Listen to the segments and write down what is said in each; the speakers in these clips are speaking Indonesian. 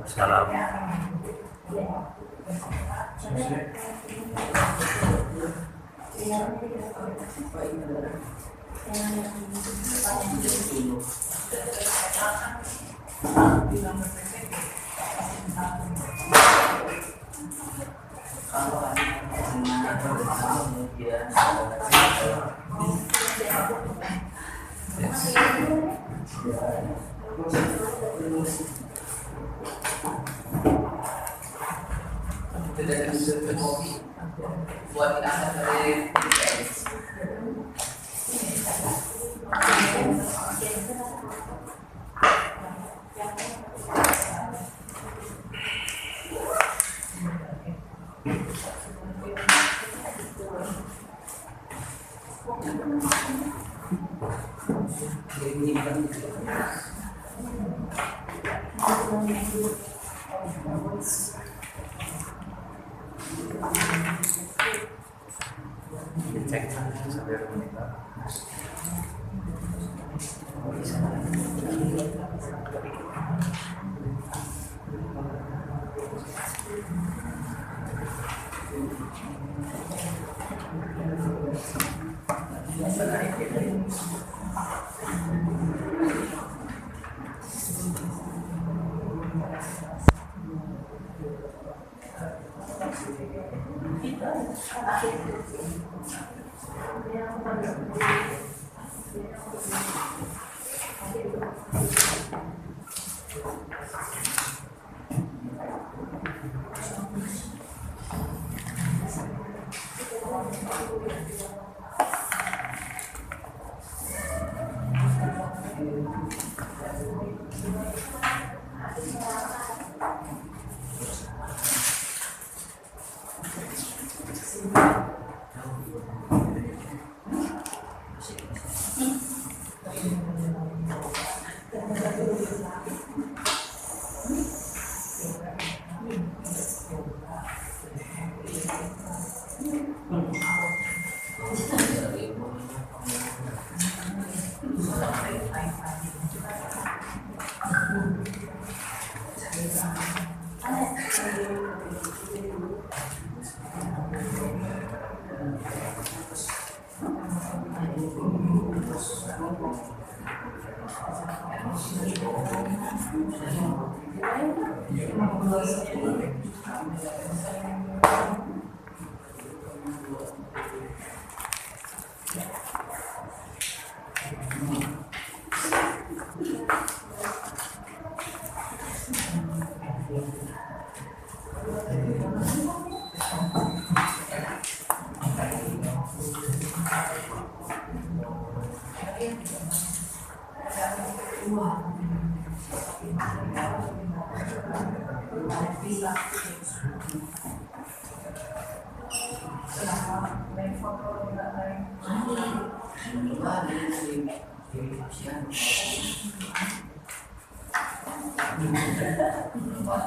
Salam. Tidak bisa kopi buat diangkat dari Cek sampai meninggal.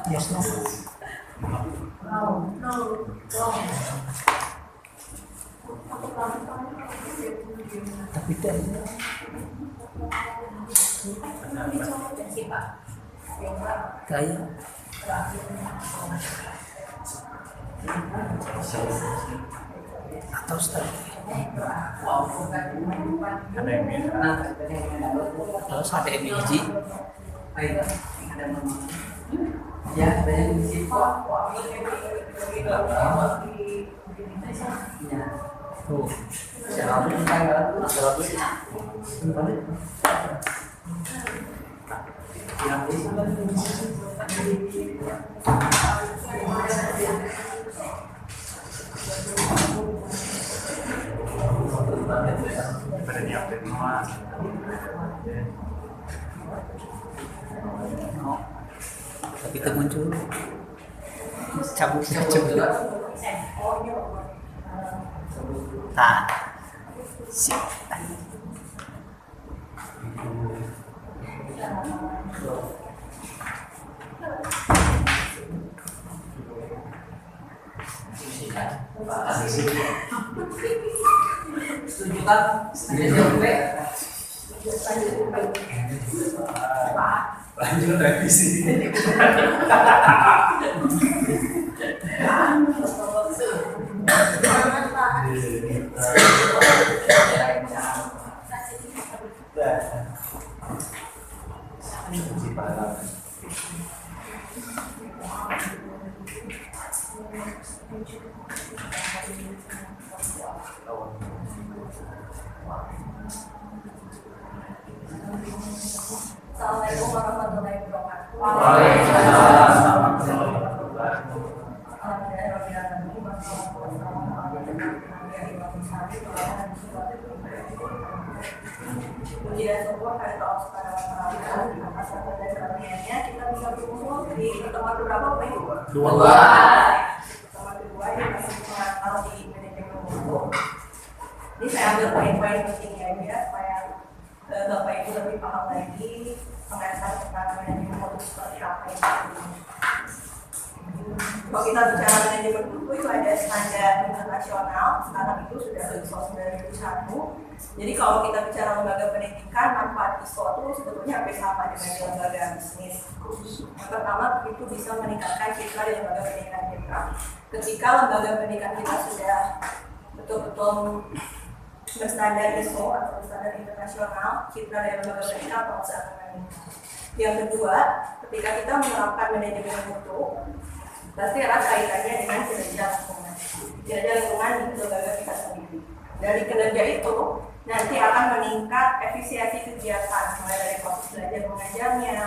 Yes, no. Tapi kayak atau start Ada yang beda. terus ada biji ya banyak di situ tuh Pada diupdate semua. tapi itu muncul cabut tak sip setuju kan? Setuju Lanjut revisi. Assalamualaikum warahmatullahi wabarakatuh. Puji dan syukur kepada Allah Subhanahu wa Ta'ala atas rahmat dan karunia-Nya kita bisa berkumpul di pertemuan berapa Pak Ibu? Dua. Pertemuan kedua ini masih mengenal di manajemen mutu. Ini saya ambil poin-poin pentingnya ya supaya Bapak Ibu lebih paham lagi pengenalan tentang manajemen mutu seperti apa itu. Kalau kita bicara manajemen mutu itu ada standar internasional, sekarang itu sudah ISO 9001. Jadi kalau kita bicara lembaga pendidikan, manfaat ISO itu sebetulnya hampir sama dengan di lembaga bisnis. Yang pertama itu bisa meningkatkan citra di lembaga pendidikan kita. Ketika lembaga pendidikan kita sudah betul-betul berstandar ISO atau berstandar internasional, citra dari lembaga pendidikan pasti akan meningkat. Yang kedua, ketika kita menerapkan manajemen mutu, pasti erat kaitannya dengan kinerja lingkungan. Kinerja lingkungan di lembaga kita sendiri. Dari kinerja itu nanti akan meningkat efisiensi kegiatan, mulai dari proses belajar mengajarnya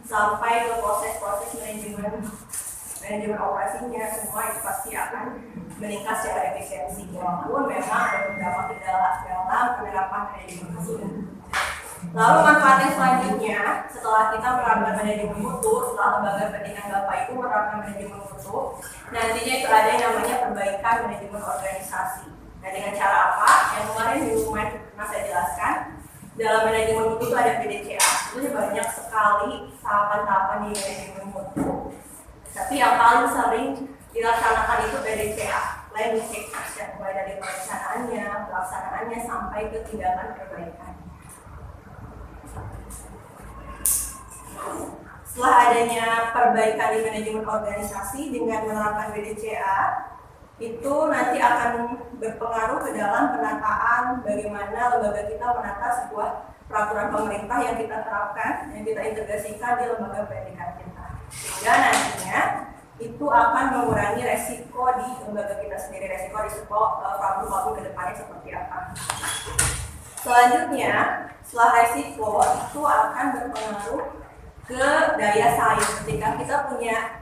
sampai ke proses-proses manajemen operasinya, semua itu pasti akan meningkat secara efisiensi. Walaupun memang ada beberapa kendala dalam penerapan manajemen mutu. Lalu manfaat yang selanjutnya, setelah kita menerapkan manajemen mutu, setelah lembaga pendidikan Bapak Ibu menerapkan manajemen mutu, nantinya itu ada yang namanya perbaikan manajemen organisasi. Nah, dengan cara apa? Yang kemarin di rumah pernah saya jelaskan, dalam manajemen mutu itu ada PDCA. Itu banyak sekali tahapan-tahapan di manajemen mutu. Tapi yang paling sering dilaksanakan itu PDCA, planning check action, mulai dari perencanaannya, pelaksanaannya sampai ke tindakan perbaikan. Setelah adanya perbaikan di manajemen organisasi dengan menerapkan PDCA, itu nanti akan berpengaruh ke dalam penataan bagaimana lembaga kita menata sebuah peraturan pemerintah yang kita terapkan, yang kita integrasikan di lembaga pendidikan kita. Sehingga nantinya itu akan mengurangi resiko di lembaga kita sendiri, resiko problem-problem ke depannya seperti apa. Selanjutnya, setelah resiko itu akan berpengaruh ke daya saing. Ketika kita punya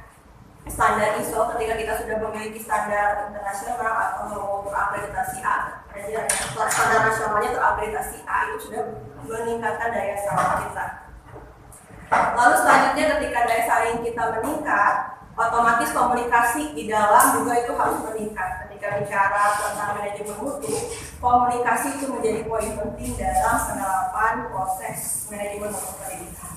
standar ISO, ketika kita sudah memiliki standar internasional atau terakreditasi A, standar nasionalnya terakreditasi A, itu sudah meningkatkan daya saing kita. Lalu selanjutnya ketika daya saing kita meningkat, otomatis komunikasi di dalam juga itu harus meningkat. Ketika bicara tentang manajemen mutu, komunikasi itu menjadi poin penting dalam penerapan proses manajemen mutu pendidikan.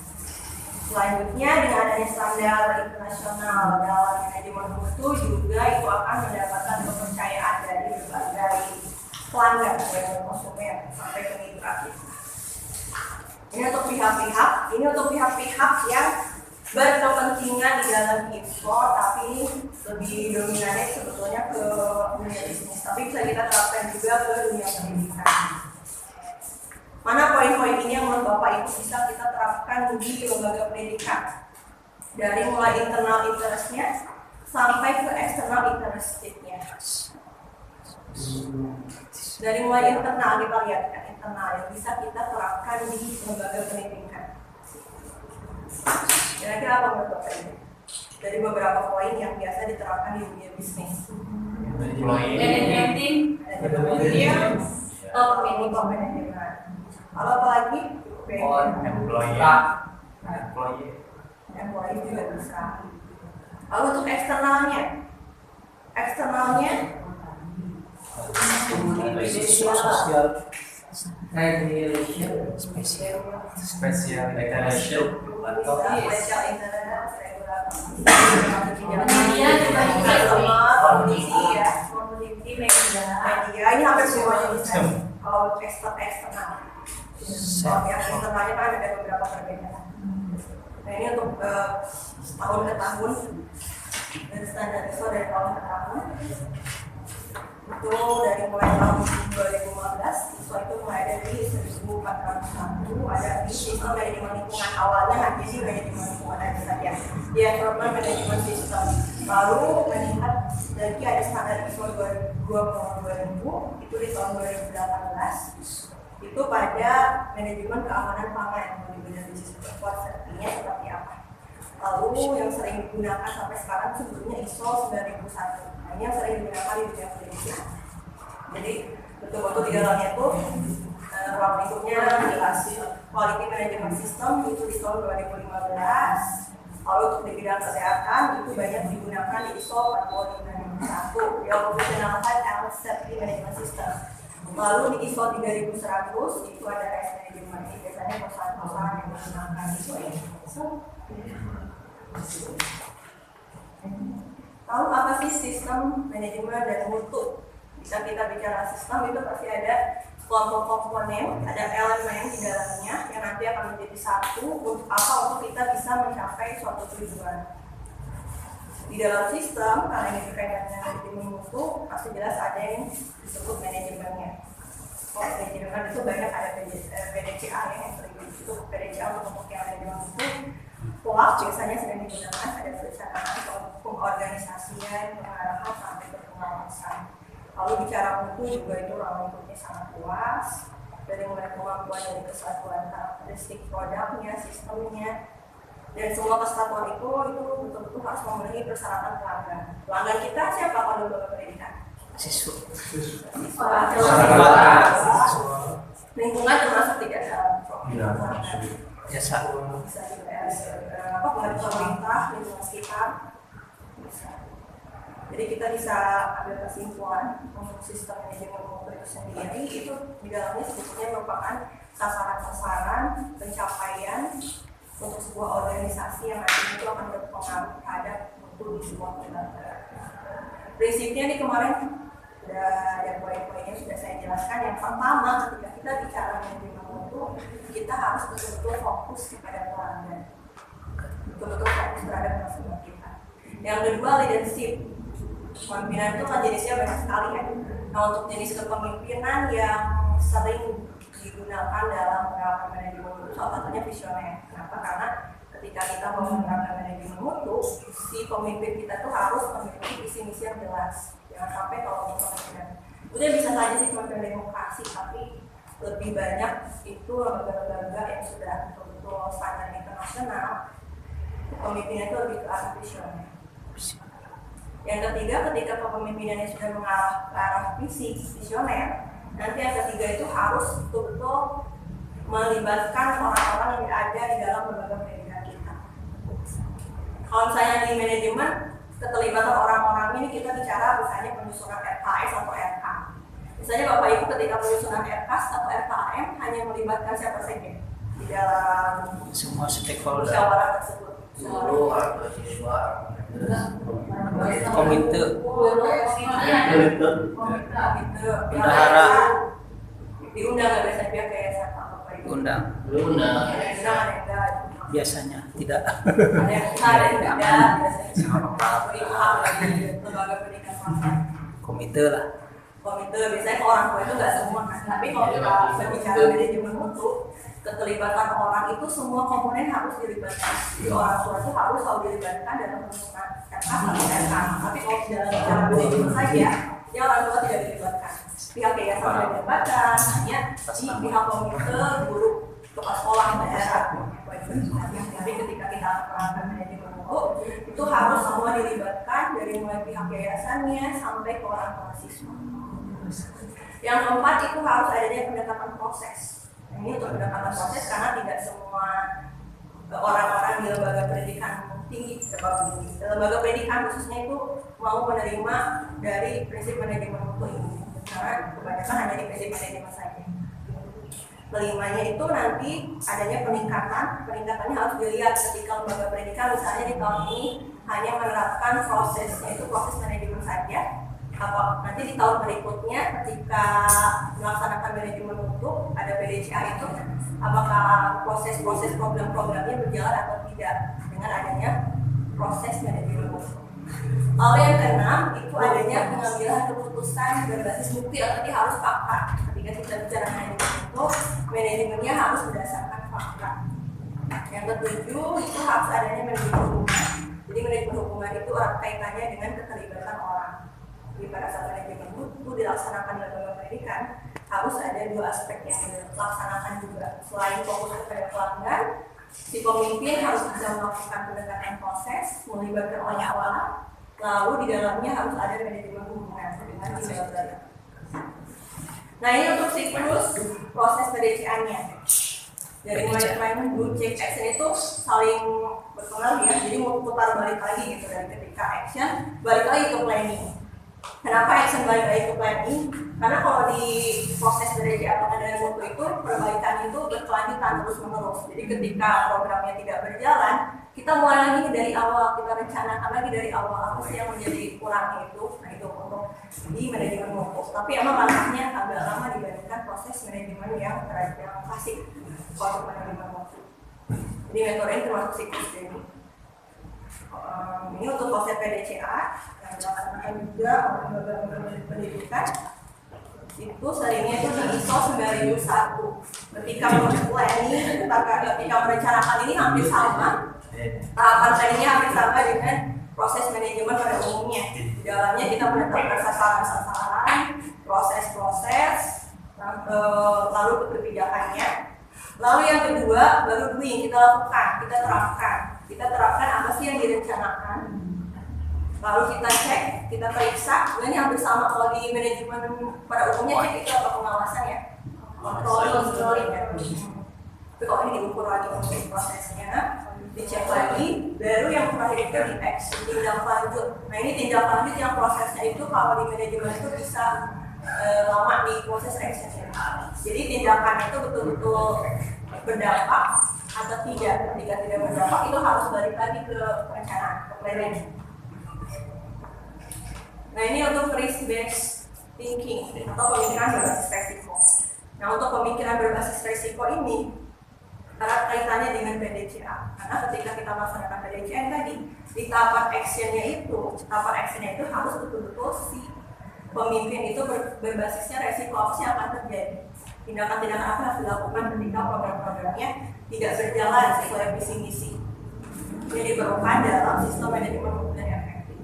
Selanjutnya, dengan adanya standar internasional dalam manajemen mutu juga itu akan mendapatkan kepercayaan dari berbagai pelanggan, dari konsumen sampai ke mitra kita. Ini untuk pihak-pihak yang berkepentingan di dalam ISO, tapi lebih dominannya sebetulnya ke dunia bisnis, tapi bisa kita terapkan juga ke dunia pendidikan. Mana poin-poin ini yang menurut Bapak Ibu bisa kita terapkan di lembaga pendidikan? Dari mulai internal interest-nya sampai ke external interest-nya. Dari mulai internal kita lihat kan, internal yang bisa kita terapkan di lembaga pendidikan. Kira-kira apa menurut Bapak Ibu? Dari beberapa poin yang biasa diterapkan di dunia bisnis. Manajemen. Kalau apalagi employee juga bisa. Lalu untuk eksternalnya Sosial Spesial regulation. Special internet community media ini hampir semuanya bisa. Kalau untuk eksternal, kalau yang internalnya kan ada beberapa perbedaan. Nah ini untuk tahun ke tahun dan standar ISO dari tahun ke tahun itu dari mulai tahun 2015 ISO itu mulai dari 1401 ada di sistem manajemen lingkungan awalnya hanya di manajemen lingkungan aja saja di environment management system, lalu meningkat lagi ada standar ISO 2020 itu di tahun 2018 itu pada manajemen keamanan pangan di bidang bisnis support artinya seperti apa. Lalu yang sering digunakan sampai sekarang sebelumnya ISO 9001. Nah, ini yang sering digunakan di bidang pendidikan. Jadi betul-betul di dalamnya itu ruang lingkupnya jelas. Quality Management System itu di tahun 2015. Lalu untuk di bidang kesehatan itu banyak digunakan di ISO 45001. Yang operasionalkan Health Safety Management System. Lalu di ISO 3100 itu ada risk management. Ini biasanya perusahaan-perusahaan yang menggunakan ISO ini. Lalu apa sih sistem manajemen dan mutu? Bisa kita bicara sistem itu pasti ada kelompok komponen, ada elemen di dalamnya yang nanti akan menjadi satu untuk apa untuk kita bisa mencapai suatu tujuan. Di dalam sistem, karena ini berkaitan dengan manajemen mutu, pasti jelas ada yang disebut manajemennya. Kalau manajemen itu banyak ada PDCA yang sering disebut PDCA untuk yang manajemen mutu. POAK biasanya sedang digunakan ada perencanaan pengorganisasian, pengarahan sampai ke pengawasan. Lalu bicara mutu juga itu ruang lingkupnya sangat luas, dari mulai kemampuan dari kesatuan karakteristik produknya, sistemnya, dan semua kesatuan itu betul-betul harus memenuhi persyaratan pelanggan. Pelanggan kita siapa kalau lembaga pendidikan? Siswa. Lingkungan termasuk tidak dalam Jasa. bisa juga pengaruh pemerintah, lingkungan sekitar bisa. Jadi kita bisa ambil kesimpulan untuk sistem manajemen mutu itu sendiri itu di dalamnya sebetulnya merupakan sasaran-sasaran pencapaian untuk sebuah organisasi yang nanti itu akan berpengaruh terhadap mutu di sebuah lembaga. Prinsipnya nih kemarin udah ada poin-poinnya sudah saya jelaskan. Yang pertama ketika kita bicara manajemen mutu kita harus betul-betul fokus kepada pelanggan, betul-betul fokus terhadap customer kita. Yang kedua leadership. Kepemimpinan itu kan jenisnya banyak sekali ya. Nah untuk jenis kepemimpinan yang sering digunakan dalam menerapkan manajemen mutu salah satunya visioner. Kenapa? Karena ketika kita mau menerapkan manajemen mutu, si pemimpin kita tuh harus memiliki visi misi yang jelas. Jangan sampai kalau kepemimpinan udah bisa saja sih pemimpin demokrasi, tapi lebih banyak itu lembaga-lembaga yang sudah betul-betul standar internasional, pemimpinnya itu lebih ke arah visioner. Yang ketiga, ketika kepemimpinannya sudah mengarah ke arah visioner, nanti yang ketiga itu harus betul-betul melibatkan orang-orang yang ada di dalam lembaga pendidikan kita. Kalau misalnya di manajemen, keterlibatan orang-orang ini kita bicara misalnya penyusunan RKS atau RK. Misalnya Bapak Ibu ketika penyusunan RKS atau RKM hanya melibatkan siapa saja di dalam Semua stakeholder. musyawarah tersebut. Guru atau siswa. Komite. Bendahara. Diundang nggak biasa pihak yayasan Bapak Ibu? Undang. Undang. Biasanya tidak. Ada yang tidak biasanya lembaga pendidikan swasta. Komite lah. Komite biasanya orang tua itu nggak semua kan, tapi kalau kita berbicara manajemen mutu, keterlibatan orang itu semua komponen harus dilibatkan. Jadi orang tua itu harus selalu dilibatkan dalam penyusunan RK atau RK. Tapi kalau dalam bicara manajemen saja, ya orang tua tidak dilibatkan. Pihak yayasan tidak dilibatkan, hanya di pihak komite, guru, kepala sekolah daerah. Tapi ketika kita menerapkan manajemen mutu, itu harus semua dilibatkan dari mulai pihak yayasannya sampai ke orang tua siswa. Yang keempat itu harus adanya pendekatan proses. Ini untuk pendekatan proses karena tidak semua orang-orang di lembaga pendidikan tinggi, lembaga pendidikan khususnya itu mau menerima dari prinsip manajemen mutu ini. Karena kebanyakan hanya di prinsip manajemen saja. Kelimanya itu nanti adanya peningkatannya harus dilihat ketika lembaga pendidikan misalnya di tahun ini hanya menerapkan proses, yaitu proses manajemen saja. nanti di tahun berikutnya ketika melaksanakan manajemen mutu ada PDCA itu, apakah proses-proses program-programnya berjalan atau tidak dengan adanya proses manajemen mutu. Lalu yang keenam itu adanya pengambilan keputusan berbasis bukti atau tadi harus fakta. Ketika kita bicara manajemen mutu, manajemennya harus berdasarkan fakta. Yang ketujuh itu harus adanya manajemen hubungan. Jadi manajemen hubungan itu kaitannya dengan keterlibatan orang. Jadi pada saat manajemen mutu dilaksanakan dalam lembaga pendidikan harus ada dua aspek yang dilaksanakan juga. Selain fokus kepada pelanggan, si pemimpin harus bisa melakukan pendekatan proses, melibatkan banyak orang, lalu di dalamnya harus ada manajemen hubungan dengan tim. Nah ini untuk siklus proses PDCA-nya. Dari mulai planning, do, check, action itu saling berpengaruh ya. Jadi mau putar balik lagi gitu dari ketika action balik lagi ke planning. Kenapa action balik lagi ke planning? Karena kalau di proses PDCA atau pengendalian mutu itu perbaikan itu berkelanjutan terus menerus. Jadi ketika programnya tidak berjalan, kita mulai lagi dari awal, kita rencanakan lagi dari awal apa sih yang menjadi kurang itu. Nah itu untuk di manajemen mutu. Tapi emang langkahnya agak lama dibandingkan proses manajemen yang klasik. Untuk manajemen mutu. Jadi metode ini termasuk siklus ini. Ini untuk proses PDCA yang dilaksanakan juga oleh lembaga pendidikan. Itu seringnya itu di ISO 9001. Ketika planning, ketika merencanakan ini hampir sama. Tahapan planningnya hampir sama dengan proses manajemen pada umumnya. Di dalamnya kita menetapkan sasaran-sasaran, proses-proses, lalu kebijakannya. Lalu yang kedua, baru doing, kita lakukan, kita terapkan apa sih yang direncanakan. Lalu kita cek, kita periksa, ini hampir sama kalau di manajemen pada umumnya cek itu apa pengawasan ya, controlling ya. Tapi kalau ini diukur lagi untuk prosesnya, dicek lagi, baru yang terakhir itu di action, tindak lanjut. Nah ini tindak lanjut yang prosesnya itu kalau di manajemen itu bisa lama di proses actionnya. Jadi tindakan itu betul-betul berdampak atau tidak. Ketika tidak berdampak itu harus balik lagi ke perencanaan, ke planning. Nah ini untuk risk based thinking atau pemikiran berbasis resiko. Nah untuk pemikiran berbasis resiko ini erat kaitannya dengan PDCA. Karena ketika kita melaksanakan PDCA tadi di tahapan actionnya itu harus betul-betul si pemimpin itu berbasisnya resiko apa sih akan terjadi. Tindakan-tindakan apa harus dilakukan ketika program-programnya tidak berjalan sesuai visi misi. Ini diperlukan dalam sistem manajemen mutu yang efektif.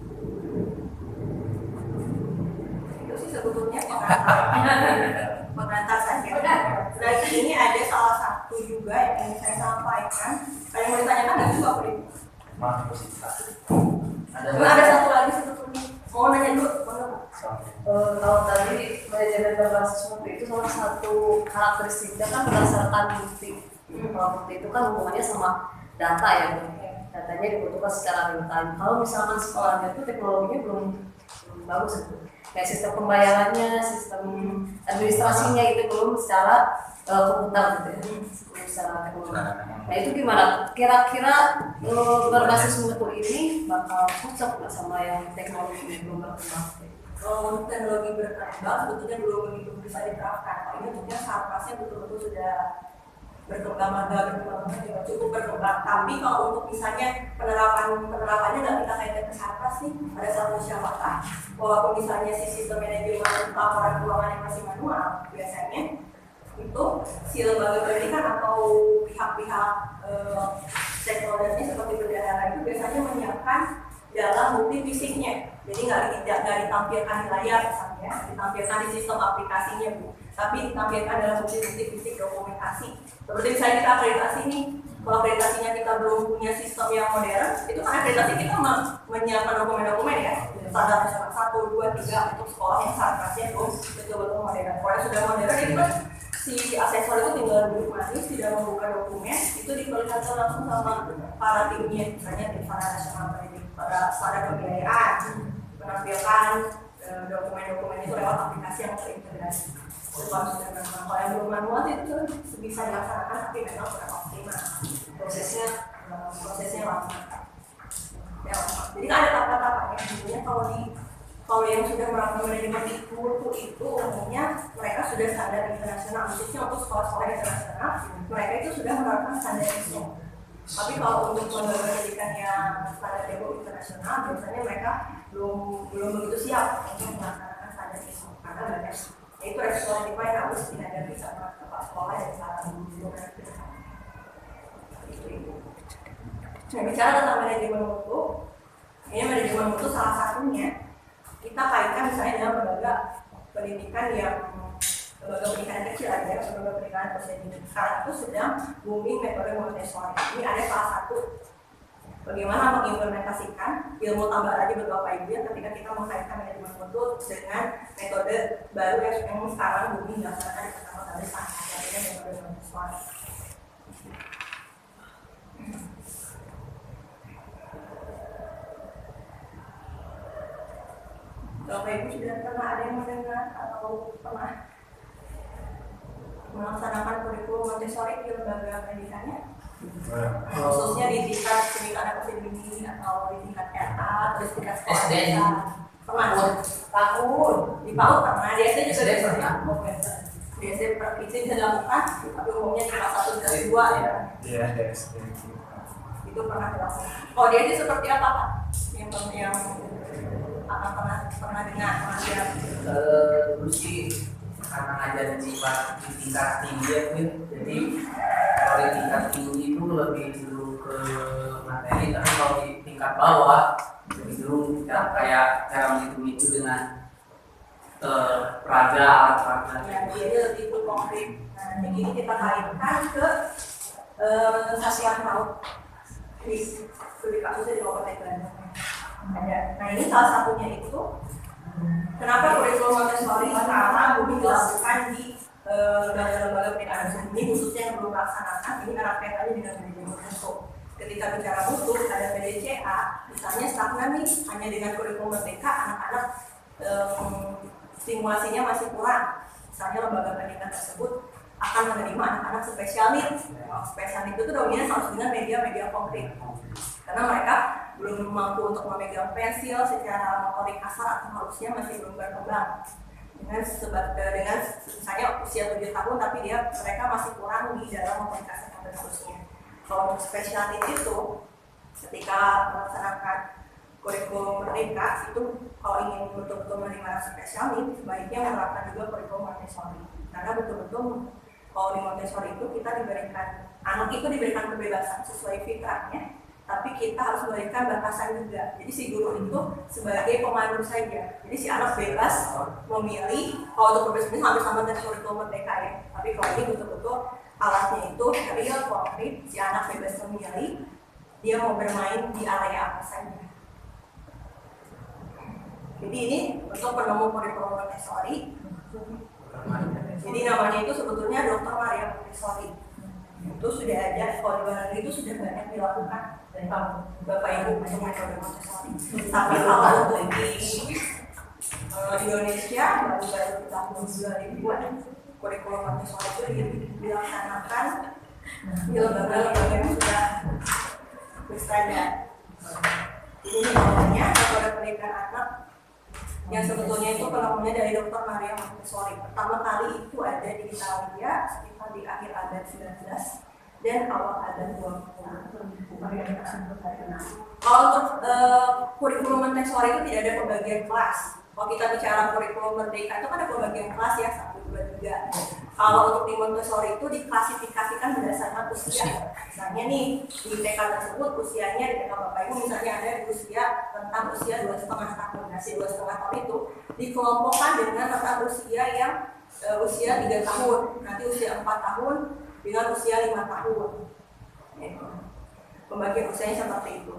Itu sih sebetulnya pengantar saja. Nah ini ada salah satu juga yang ingin saya sampaikan. Yang mau ditanyakan ada juga apa itu? Ada satu lagi sebetulnya. Mau nanya dulu, kalau tadi manajemen berbasis mutu itu salah satu karakteristiknya kan berdasarkan bukti. Kalau bukti itu kan hubungannya sama data ya, datanya dibutuhkan secara real time. Kalau misalkan sekolahnya itu teknologinya belum bagus itu, kayak sistem pembayarannya, sistem administrasinya itu belum secara komputer gitu ya, belum secara teknologi. Nah itu gimana? Kira-kira berbasis mutu ini bakal cocok nggak sama yang teknologi belum berkembang? Kalau teknologi berkembang sebetulnya belum begitu bisa diterapkan. Kalau ini tentunya sarkasnya betul-betul sudah berkembang juga cukup berkembang. Tapi kalau untuk misalnya penerapannya nggak kita kaitkan ke sarkas nih pada saat musyawarah. Walaupun misalnya si sistem manajemen laporan keuangan yang masih manual, biasanya itu si lembaga pendidikan atau pihak-pihak stakeholdernya seperti bendahara itu biasanya menyiapkan dalam bukti fisiknya. Jadi nggak ditampilkan di layar misalnya, ditampilkan di sistem aplikasinya tapi ditampilkan dalam bukti-bukti fisik dokumentasi. Seperti misalnya kita akreditasi nih, kalau akreditasinya kita belum punya sistem yang modern, itu kan akreditasi kita menyiapkan dokumen-dokumen ya, standar nasional 1, 2, 3 untuk sekolah yang sarkasnya belum betul-betul modern. Kalau sudah modern itu kan si asesor itu tinggal duduk manis, tidak membuka dokumen, itu diperlihatkan langsung sama para timnya, misalnya tim standar nasional pada standar pembiayaan, menampilkan dokumen-dokumen itu lewat aplikasi yang terintegrasi. Kalau yang belum manual itu bisa dilaksanakan tapi memang kurang optimal. Prosesnya lama. Ya, jadi kan ada tahap-tahapnya. Sebenarnya kalau kalau yang sudah melakukan manajemen itu umumnya mereka sudah standar internasional, khususnya untuk sekolah-sekolah internasional mereka itu sudah menerapkan standar ISO. Tapi kalau untuk lembaga pendidikan yang standar internasional biasanya mereka belum begitu siap untuk melaksanakan standar ISO karena banyak itu resiko yang harus dihadapi sama kepala sekolah dan para guru. Nah, bicara tentang manajemen mutu, ini manajemen mutu salah satunya kita kaitkan misalnya dengan lembaga pendidikan yang kecil aja, lembaga pendidikan prosedur. Sekarang itu sedang booming metode Montessori. Ini ada salah satu bagaimana mengimplementasikan ilmu tambah lagi beberapa ibu ya ketika kita mengkaitkan manajemen mutu dengan metode baru yang sekarang booming dilaksanakan di kota desa, yaitu metode Montessori. Bapak Ibu sudah pernah ada yang mendengar atau pernah melaksanakan kurikulum Montessori di lembaga pendidikannya? Khususnya di tingkat pendidikan akademi atau di tingkat RA atau di tingkat sekolah desa? Pernah? Tahun di PAUD pernah, di SD juga pernah. Di SD itu dilakukan, tapi umumnya cuma 1 dan 2 ya. Iya, di SD itu pernah dilakukan. Oh, di SD seperti apa Pak? Yang apa pernah dengar? Dulu sih karena ngajar di tingkat tinggi ya, jadi kalau di tingkat tinggi itu lebih dulu ke materi, tapi kalau di tingkat bawah lebih dulu kayak cara menghitung itu dengan alat-peraga. Ya, jadi lebih konkret. Nah, ini kita kaitkan ke satuan PAUD di kasusnya di Kabupaten Bandung. Ada. Nah, ini salah satunya itu kenapa kurikulum Montessori sekarang belum dilakukan di lembaga pendidikan ini, khususnya yang belum melaksanakan. Ini karena kaitannya dengan manajemen mutu. Ketika bicara mutu, ada PDCA, misalnya stagnan nih hanya dengan kurikulum merdeka, anak-anak stimulasinya masih kurang. Misalnya lembaga pendidikan tersebut akan menerima anak-anak spesial needs. Spesial needs itu dominan harus dengan media-media konkret, karena mereka belum mampu untuk memegang pensil secara motorik kasar atau halusnya masih belum berkembang dengan misalnya usia 7 tahun tapi mereka masih kurang di dalam motorik kasar dan halusnya. Kalau untuk special needs itu ketika melaksanakan kurikulum merdeka itu kalau ingin betul-betul menerima special needs sebaiknya menerapkan juga kurikulum Montessori, karena betul-betul kalau di Montessori itu kita anak itu diberikan kebebasan sesuai fitrahnya, tapi kita harus memberikan batasan juga. Jadi si guru itu sebagai pemandu saja. Jadi si anak bebas memilih. Kalau untuk berbeda ini hampir sama dengan kurikulum merdeka ya. Tapi kalau ini betul-betul alatnya itu real konkret. Si anak bebas memilih dia mau bermain di area apa saja. Jadi ini untuk penemu kurikulum Montessori. Jadi namanya itu sebetulnya Dr. Maria Montessori. Itu sudah ada, kalau di luar negeri itu sudah banyak dilakukan dari Bapak Ibu untuk metode Montessori. Tapi kalau untuk di Indonesia baru di tahun 2000-an kurikulum Montessori itu dilaksanakan di lembaga-lembaga yang sudah berstandar. Ini namanya metode pendidikan anak yang sebetulnya itu penemunya dari Dr. Maria Montessori. Pertama kali itu ada di Italia sekitar di akhir abad 19 dan awal abad 20. Kalau untuk kurikulum Montessori itu tidak ada pembagian kelas. Kalau kita bicara kurikulum merdeka itu kan ada pembagian kelas ya 1, 2, 3. Kalau untuk di Montessori itu diklasifikasikan berdasarkan usia. Misalnya nih di TK tersebut usianya di TK Bapak Ibu misalnya ada di tentang usia 2,5 tahun. Nah, si 2,5 tahun itu dikelompokkan dengan tentang usia yang usia 3 tahun, nanti usia 4 tahun dengan usia 5 tahun. Pembagian usianya seperti itu.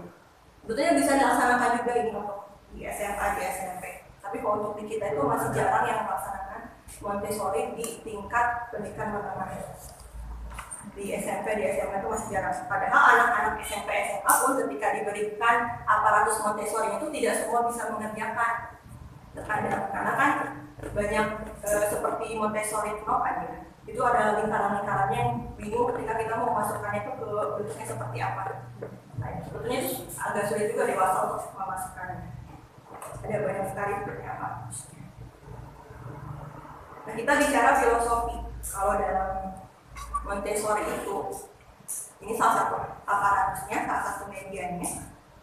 Sebetulnya bisa dilaksanakan juga ini untuk di SMA, di SMP. Tapi kalau untuk di kita itu masih jarang yang melaksanakan Montessori di tingkat pendidikan menengah. Di SMP, di SMA itu masih jarang. Padahal anak-anak SMP, SMA pun ketika diberikan aparatus Montessori itu tidak semua bisa mengerjakan. Terkadang karena kan banyak seperti Montessori Knop aja. Itu ada lingkaran-lingkarannya yang bingung ketika kita mau masukkannya itu ke bentuknya seperti apa. Nah, sebetulnya agak sulit juga dewasa untuk memasukkannya. Ada banyak sekali sebenarnya apa. Nah, kita bicara filosofi. Kalau dalam Montessori itu, ini salah satu aparatusnya, salah satu medianya.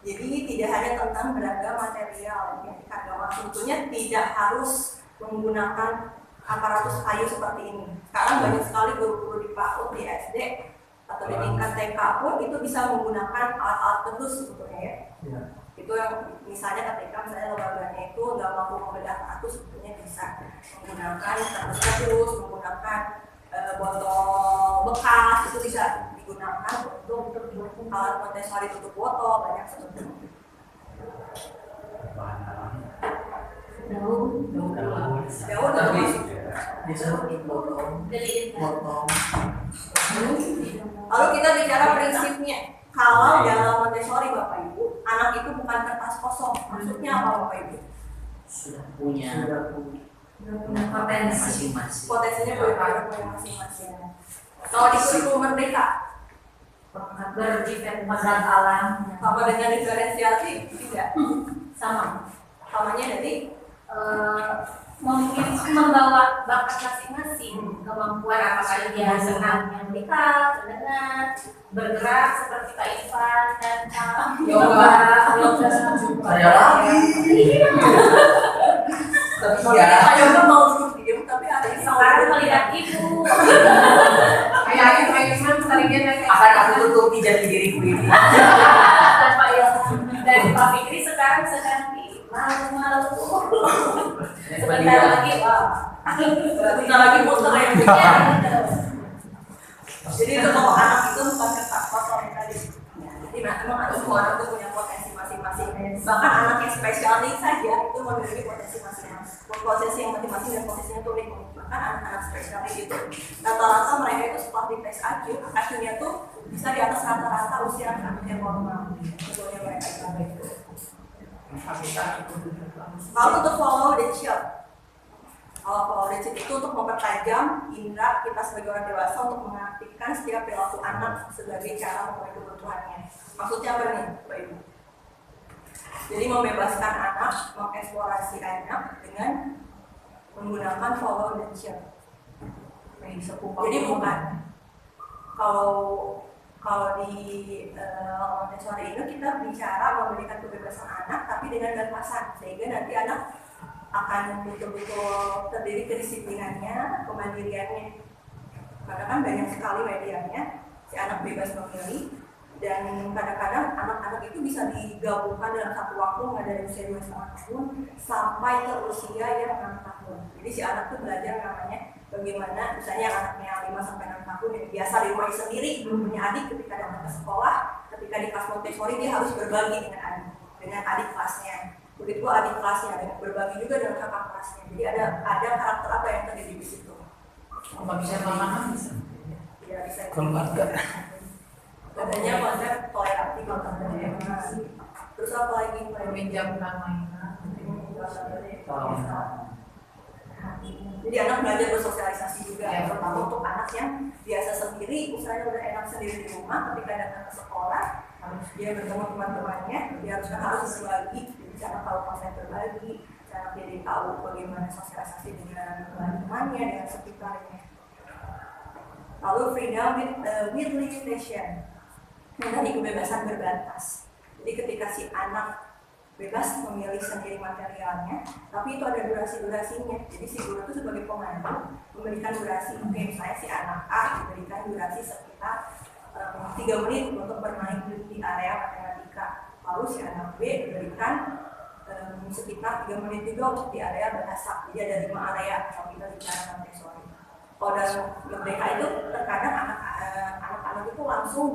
Jadi tidak hanya tentang beragam material yang agama, tentunya tidak harus menggunakan aparatus kayu seperti ini. Sekarang banyak sekali guru-guru di PAUD, di SD atau di tingkat TK pun itu bisa menggunakan alat-alat tertentu sebetulnya ya. Itu yang misalnya ketika misalnya lembaganya itu nggak mampu membedah kartu, sebetulnya bisa menggunakan kardus, menggunakan botol bekas, itu bisa digunakan untuk alat Montessori tutup botol, banyak sebetulnya. Daun Tapi termasuk. bisa dipotong. Lalu kita bicara prinsipnya. Kalau dalam Montessori Bapak Ibu, anak itu bukan kertas kosong. Maksudnya apa Bapak Ibu? Sudah punya Potensi. masing-masing. Potensinya punya masing-masing. Kalau di kurikulum Merdeka, Berdifat pada alam. sama dengan diferensiasi tidak? Sama. Samanya dari Mungkin membawa bakat masing-masing, kemampuan apakah dia senang yang dekat, mendengar, bergerak seperti Pak Ivan dan yoga. Saya lagi. Tapi Ya, ya, Pak Yoga mau duduk diem, tapi ada yang sekarang melihat ibu. Ayah tadi dia akan aku tutupi jati diriku ini. Dan Pak Yoga dan Pak Fikri sekarang sedang di malu-malu. Sebentar lagi, sebentar lagi muter ya. Jadi itu kalau anak itu bukan kertas kosong yang tadi. Jadi memang ada semua anak itu punya potensi masing-masing. Bahkan anak yang spesialis saja itu memiliki potensi masing-masing. Potensi yang masing-masing dan potensinya itu unik. Bahkan anak-anak spesialis itu rata-rata mereka itu setelah dites IQ-nya tuh bisa di atas rata-rata usia anak yang normal. Sebetulnya mereka itu. Lalu untuk follow the child. Kalau follow the child itu untuk mempertajam indera kita sebagai orang dewasa untuk mengartikan setiap perilaku anak sebagai cara memenuhi kebutuhannya. Maksudnya apa nih, Bapak Ibu? Jadi membebaskan anak, mengeksplorasi anak dengan menggunakan follow the child. Jadi bukan kalau di Montessori itu kita bicara memberikan kebebasan anak tapi dengan batasan sehingga nanti anak akan betul-betul terdiri kedisiplinannya, kemandiriannya. Karena kan banyak sekali medianya, si anak bebas memilih dan kadang-kadang anak-anak itu bisa digabungkan dalam satu waktu mulai dari usia 2,5 tahun sampai ke usia yang 6 tahun. Jadi si anak itu belajar namanya bagaimana misalnya anaknya 5-6 tahun yang biasa di rumah sendiri, belum punya adik, ketika datang ke sekolah, ketika di kelas Montessori dia harus berbagi dengan adik kelasnya. Begitu adik kelasnya dengan berbagi juga dengan kakak kelasnya. Jadi ada karakter apa yang terjadi di situ. Apa bisa mama bisa? Ya bisa. Keluarga. Adanya konsep toleransi, terus apa lagi? Meminjamkan mainan. Jadi anak belajar bersosialisasi juga, Ya, terutama untuk anak yang biasa sendiri, misalnya udah enak sendiri di rumah, ketika datang ke sekolah, dia bertemu teman-temannya, dia harus berbagi, cara tahu konsep berbagi, cara dia tahu bagaimana sosialisasi dengan teman-temannya, dengan sekitarnya. Lalu freedom with limitation, tadi kebebasan berbatas. Jadi ketika si anak bebas memilih sendiri materialnya, tapi itu ada durasi-durasinya. Jadi si guru itu sebagai pemandu memberikan durasi. Oke, misalnya si anak A diberikan durasi sekitar 3 menit untuk bermain di area matematika. Lalu si anak B diberikan sekitar 3 menit juga untuk di area bahasa. Jadi ada 5 area kalau kita bicara Montessori. Kalau dalam mereka itu terkadang anak-anak itu langsung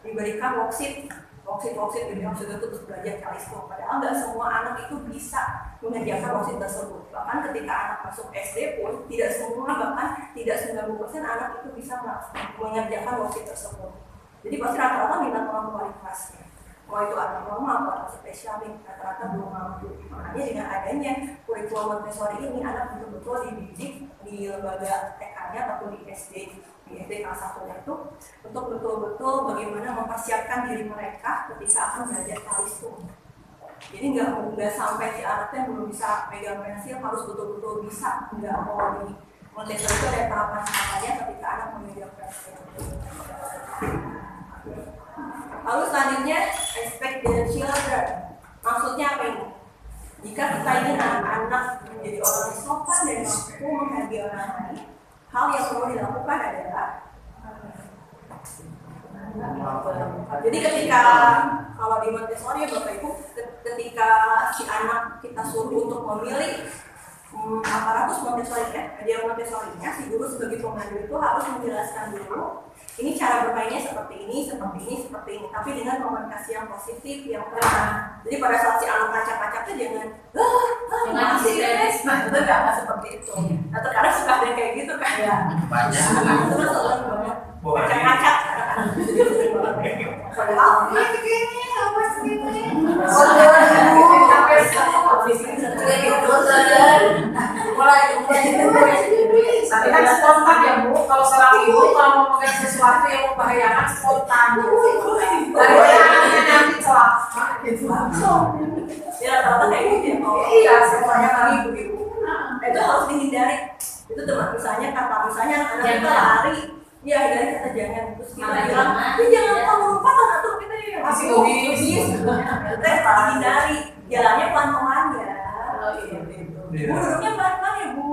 diberikan worksheet gitu, maksudnya itu terus belajar kalistung. Padahal nggak semua anak itu bisa mengerjakan worksheet tersebut. Bahkan ketika anak masuk SD pun tidak semua, bahkan tidak 90% anak itu bisa mengerjakan worksheet tersebut. Jadi pasti rata-rata minta tolong wali kelasnya. Mau itu anak normal atau anak spesial, rata-rata belum mampu. Makanya dengan adanya kurikulum Montessori ini, anak betul-betul dididik di lembaga TK-nya ataupun di SD kelas 1 itu untuk betul-betul bagaimana mempersiapkan diri mereka ketika akan belajar kalistung. Jadi Jadi nggak sampai si anaknya belum bisa megang pensil harus betul-betul bisa. Nggak mau di Montessori itu ada tahapan-tahapannya ketika anak memegang pensil. Lalu selanjutnya expect the children. Maksudnya apa ini? Jika kita ingin anak-anak menjadi orang yang sopan dan mampu menghargai orang lain, hal yang perlu dilakukan adalah jadi ketika kalau di Montessori ya Bapak Ibu, ketika si anak kita suruh untuk memilih aparatus Montessori-nya, media Montessori-nya, si guru sebagai pemandu itu harus menjelaskan dulu ini cara bermainnya seperti ini, tapi dengan komunikasi yang positif, yang tenang. Jadi pada saat si anak kacak-kacaknya jangan masih guys, itu nggak seperti itu. Nah terkadang suka ada kayak gitu kan ya. Banyak. Terus sering banget kacak-kacak. Padahal Tapi kan spontan ya Bu, kalau seorang ibu kalau mau pakai sesuatu yang membahayakan spontan. Daripada nanti celaka gitu. ya rata-rata kayak gitu ya. Iya, semuanya kali ibu-ibu. Itu harus dihindari. Itu teman misalnya anak kita lari, ya hindari kata jangan. Terus kita bilang, jangan kamu lompatan atau kita masih obis. Kita dihindari. Jalannya pelan-pelan ya. Bu duduknya pelan-pelan ya Bu.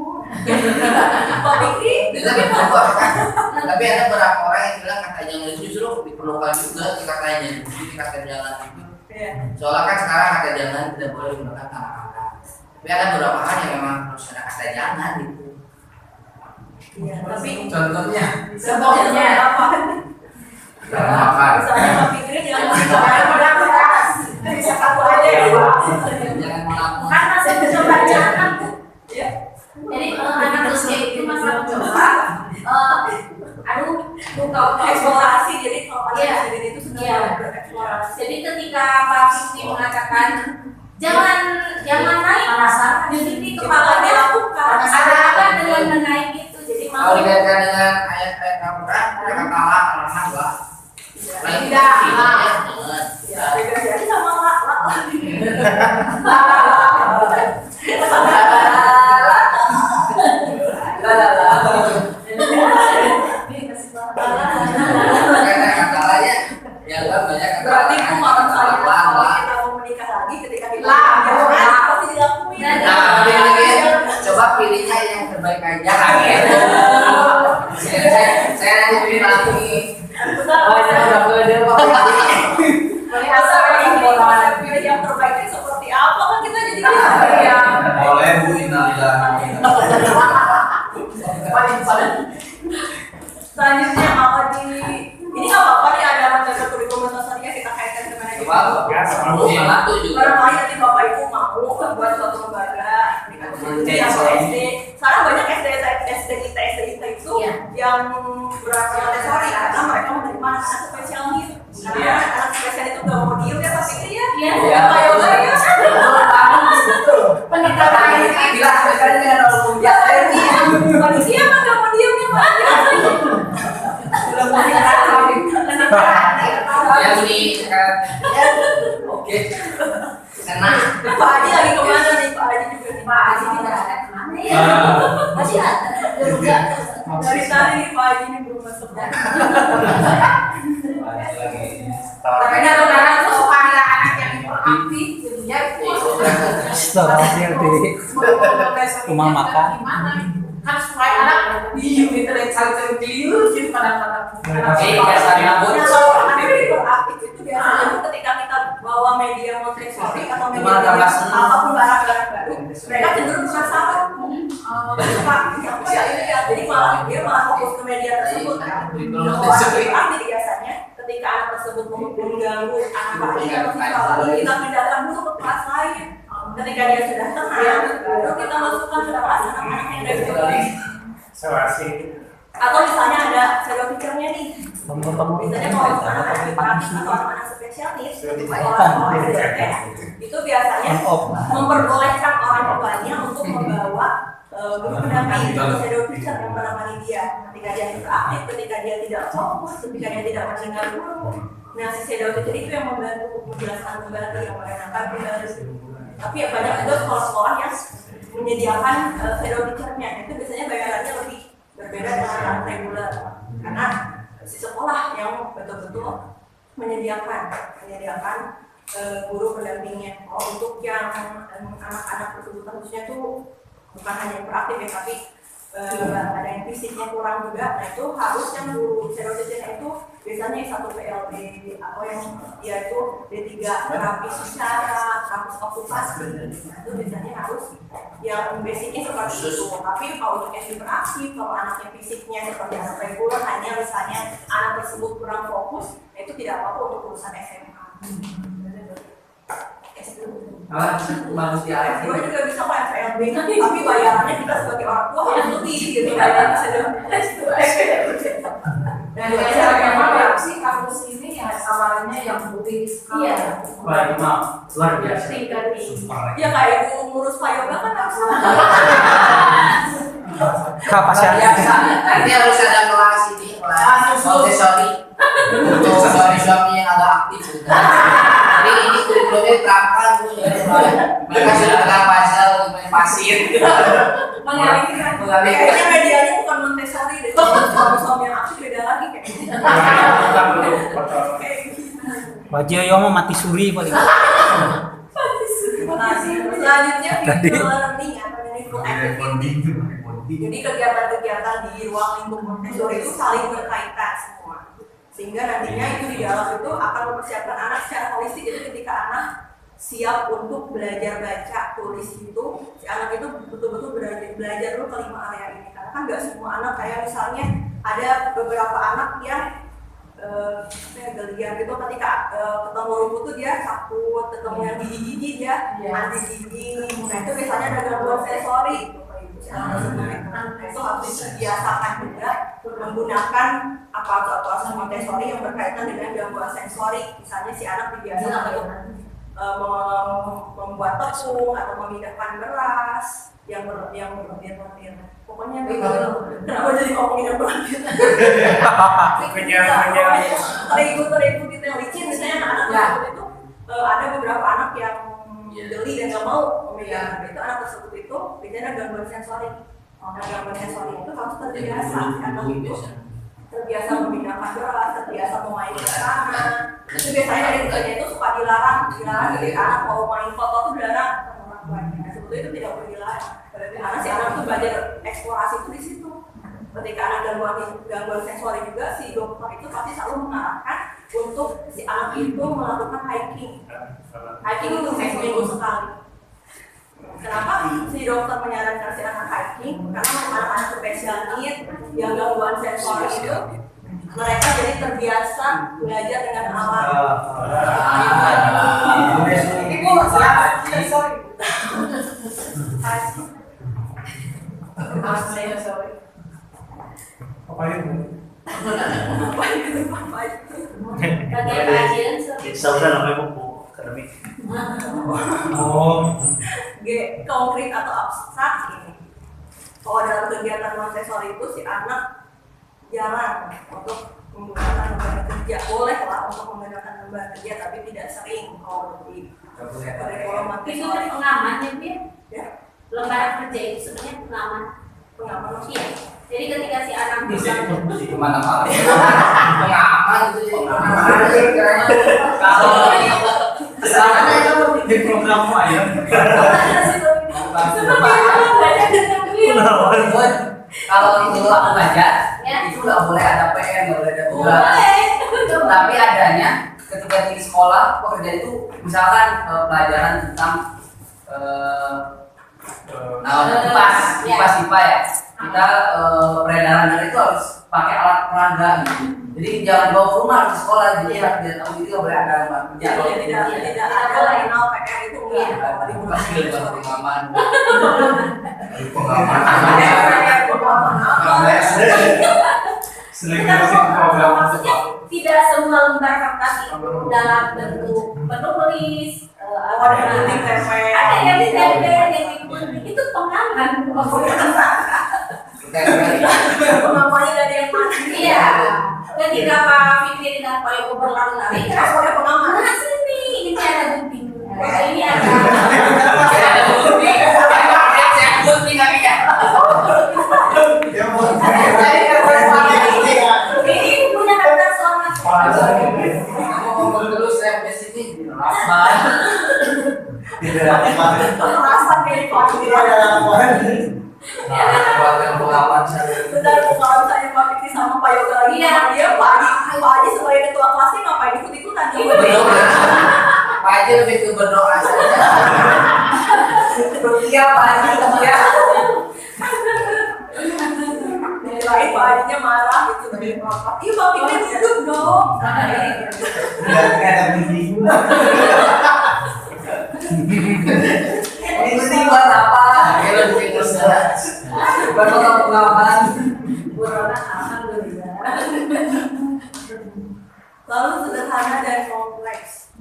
Pak Fikri, Tapi ada beberapa orang yang bilang kata jangan itu justru diperlukan juga si katanya, jadi kata jangan itu. Soalnya kan sekarang kata jangan tidak boleh digunakan kata-kata. Tapi ada beberapa hal yang memang harus ada kata jangan gitu. Iya, tapi Contohnya apa? dalam makan. Misalnya Pak Fikri jangan bisa satu aja ya. Jangan melakukan. Kan masih bisa baca. Ya. Jadi anak usia itu masalah coba. Buka Eksplorasi, jadi kalau Iya. anak sendiri itu sedang Iya. bereksplorasi. Jadi ketika Pak Fikri mengatakan jangan naik, jadi kepalanya lakukan. ada apa dengan menaik itu. Jadi Kalau mau dikaitkan dengan ayat-ayat Al-Quran, ada kata Allah, Allah. Lain Tidak. jangan. Ya, beda jadi sama lak. Kata-kata lainnya, ya kan banyak kata Berarti lain. kalau misalnya kalau Allah. kita mau menikah lagi ketika kita Lah, jangan pasti dilakuin. Nah, coba pilihnya yang terbaik aja lah ya. Saya nanti pilih lagi. Pilih yang terbaiknya seperti apa kan kita jadi Oleh Bu Inalillah. selanjutnya apa ini nggak apa-apa nih ada materi kurikulum Montessori kita kaitkan dengan itu. Coba, satu juga. Barangkali nanti Bapak Ibu mau buat suatu lembaga atau SD. Sekarang banyak SD itu yang berasal Montessori karena mereka menerima anak spesial needs. Karena anak spesial itu nggak mau diem ya pasti ya. Iya. Kayak pendekatan ini Bila sekali dengan orang ya manusia mah nggak mau diem ya Pak. yang ini kan. Oke. Enak. Pak Haji lagi kemana nih? Pak Haji juga nih. Pak Haji tidak ada kemana ya? Masih ada. Dari tadi nih Pak Haji ini belum masuk. Tapi kadang-kadang tuh suka ada anak yang hiperaktif, jadinya Rumah makan. kan supaya anak diem gitu dan saling diem gitu pada Nah, kalau anak hiperaktif itu biasanya ketika kita bawa media Montessori atau media apapun barang-barang baru, mereka cenderung penasaran. Pak, apa ya ini ya? Jadi dia malah fokus ke media tersebut kan. Jadi biasanya ketika anak tersebut mengganggu anak lain atau siswa lain, kita pindahkan dulu ke kelas lain. Ketika dia sudah tenang, baru kita masukkan ke kelas anak-anak yang dari atau misalnya ada shadow teacher-nya nih. Misalnya kalau anak-anak hiperaktif atau anak-anak spesialis, orang itu biasanya memperbolehkan orang tuanya untuk membawa guru pendamping atau shadow teacher yang menemani dia ketika dia hiperaktif, ketika dia tidak fokus, ketika dia tidak mendengar guru. Nah, si shadow teacher itu yang membantu menjelaskan kembali, yang mengenalkan kembali. Tapi ya banyak juga sekolah-sekolah yang menyediakan shadow teacher-nya. Itu biasanya bayarannya lebih berbeda dengan yang reguler. Karena si sekolah yang betul-betul menyediakan guru pendampingnya. Untuk yang anak-anak tersebut khususnya tuh bukan hanya yang beraktif ya, tapi ada yang fisiknya kurang juga. Nah itu harus yang guru shadow teacher itu biasanya satu PLB atau yang dia itu D3 terapis bicara, terapis okupasi. Nah itu biasanya harus yang basicnya seperti itu. Tapi kalau untuk yang hiperaktif, kalau anaknya fisiknya seperti anak reguler, hanya misalnya anak tersebut kurang fokus, nah itu tidak apa-apa untuk urusan SMA. Bagus di AS Gue juga bisa kok FLB, tapi bayarannya kita sebagai orang tua harus lebih gitu bayaran Dan cara yang mana sih kampus ini yang awalnya yang putih sekali. Iya. Wah, itu mah luar biasa. Tingkat tinggi. ya kayak ibu ngurus Pak Yoga kan harus Kapasitas. Nanti harus ada kelas ini, kelas Montessori untuk suami-suami yang agak aktif. Jadi ini kurikulumnya diterapkan tuh, mereka sudah pegang puzzle, main pasir. mengalihkan. Kayaknya medianya bukan Montessori deh. Suami yang aktif beda lagi kayaknya. Kayak gitu. Wajah yo mau mati suri paling. Nah, selanjutnya virtual learning atau meaningful activity. Jadi kegiatan-kegiatan di ruang lingkup Montessori itu saling berkaitan semua. Sehingga nantinya itu di dalam itu akan mempersiapkan anak secara holistik. Jadi ketika anak siap untuk belajar baca tulis itu, si anak itu betul-betul belajar dulu ke 5 area ini. Karena kan nggak semua anak, kayak misalnya ada beberapa anak yang gelian gitu ketika ketemu rumput tuh dia takut, ketemu yang gigi-gigi dia anti gigi. Nah itu biasanya ada gangguan sensori. Itu harus dibiasakan juga menggunakan aparatur Montessori yang berkaitan dengan gangguan sensori. Misalnya si anak dibiasakan untuk membuat tepung atau memindahkan beras yang berlendir-lendir. Pokoknya begitu. Kenapa jadi ngomongin yang berlendir? Terigu gitu yang licin. Misalnya anak-anak itu ada beberapa anak yang geli dan nggak mau memegang. Itu anak tersebut itu biasanya ada gangguan sensori. Nah, gangguan sensori itu harus terbiasa. Anak itu terbiasa memindahkan beras, terbiasa memainkan tanah. Itu biasanya dari kecilnya itu suka dilarang ketika anak mau main foto itu dilarang sama orang tuanya. Nah, sebetulnya itu tidak boleh dilarang. Karena si anak itu belajar eksplorasi itu di situ. Ketika anak gangguan sensori juga, si dokter itu pasti selalu mengarahkan untuk si anak itu melakukan hiking. Hiking itu seminggu sekali. Kenapa si dokter menyarankan si anak hiking? Karena anak-anak spesial need yang gangguan sensori itu mereka jadi terbiasa belajar dengan alam. Ibu sorry. Sorry. Apa itu? Bagian kajian Saudara namanya buku akademik. Oh. Konkret atau abstrak ini. Kalau dalam kegiatan Montessori itu si anak jarang untuk menggunakan lembar kerja. Boleh lah untuk menggunakan lembar kerja, tapi tidak sering kalau di kurikulum itu Montessori. kan pengaman ya, Ya, lembaran kerja itu sebenarnya pengaman. pengaman Iya. Jadi ketika si anak bisa Kemana-mana. Pengaman itu Kalau di program ya. Kalau itu aku baca, itu nggak boleh ada PM, nggak boleh ada tugas. Tapi adanya ketika di sekolah pekerjaan itu misalkan pelajaran tentang kipas IPA ya, kita peredaran darah itu harus pakai alat peraga gitu. Jadi jangan bawa ke rumah di sekolah, jadi tidak tahu itu nggak boleh ada kerja. tidak ada lainal PR itu enggak. pasti lebih pengaman. maksudnya tidak semua lembar kertas itu dalam bentuk penulis Ada yang gunting tempe. ada yang ditempel, yang digunting itu pengaman. Namanya dari yang mana? Iya. ketika Pak Fikri dan Pak Yoko berlari-lari, Terus ada pengaman. nah sini ini ada gunting. Ini ada. Ada gunting. Saya gunting kali ya. Ini punya kertas warna. Kamu ngomong terus saya di sini rapat. Kekerasan kayak Buatkan pengalaman saya. Bentar, kalau misalnya Pak Fikri sama Pak Yoga lagi Iya. sama dia, Pak Haji sebagai ketua kelasnya ngapain ikut-ikutan? Berdoa. Pak Haji lebih ke berdoa saja. Iya Pak Haji, iya. Nilai Pak Hajinya marah gitu. Iya Pak Fikri duduk dong. Ini buat apa? Akhirnya bikin kesalahan. Buat pengalaman. Corona alhamdulillah. Lalu sederhana dan kompleks.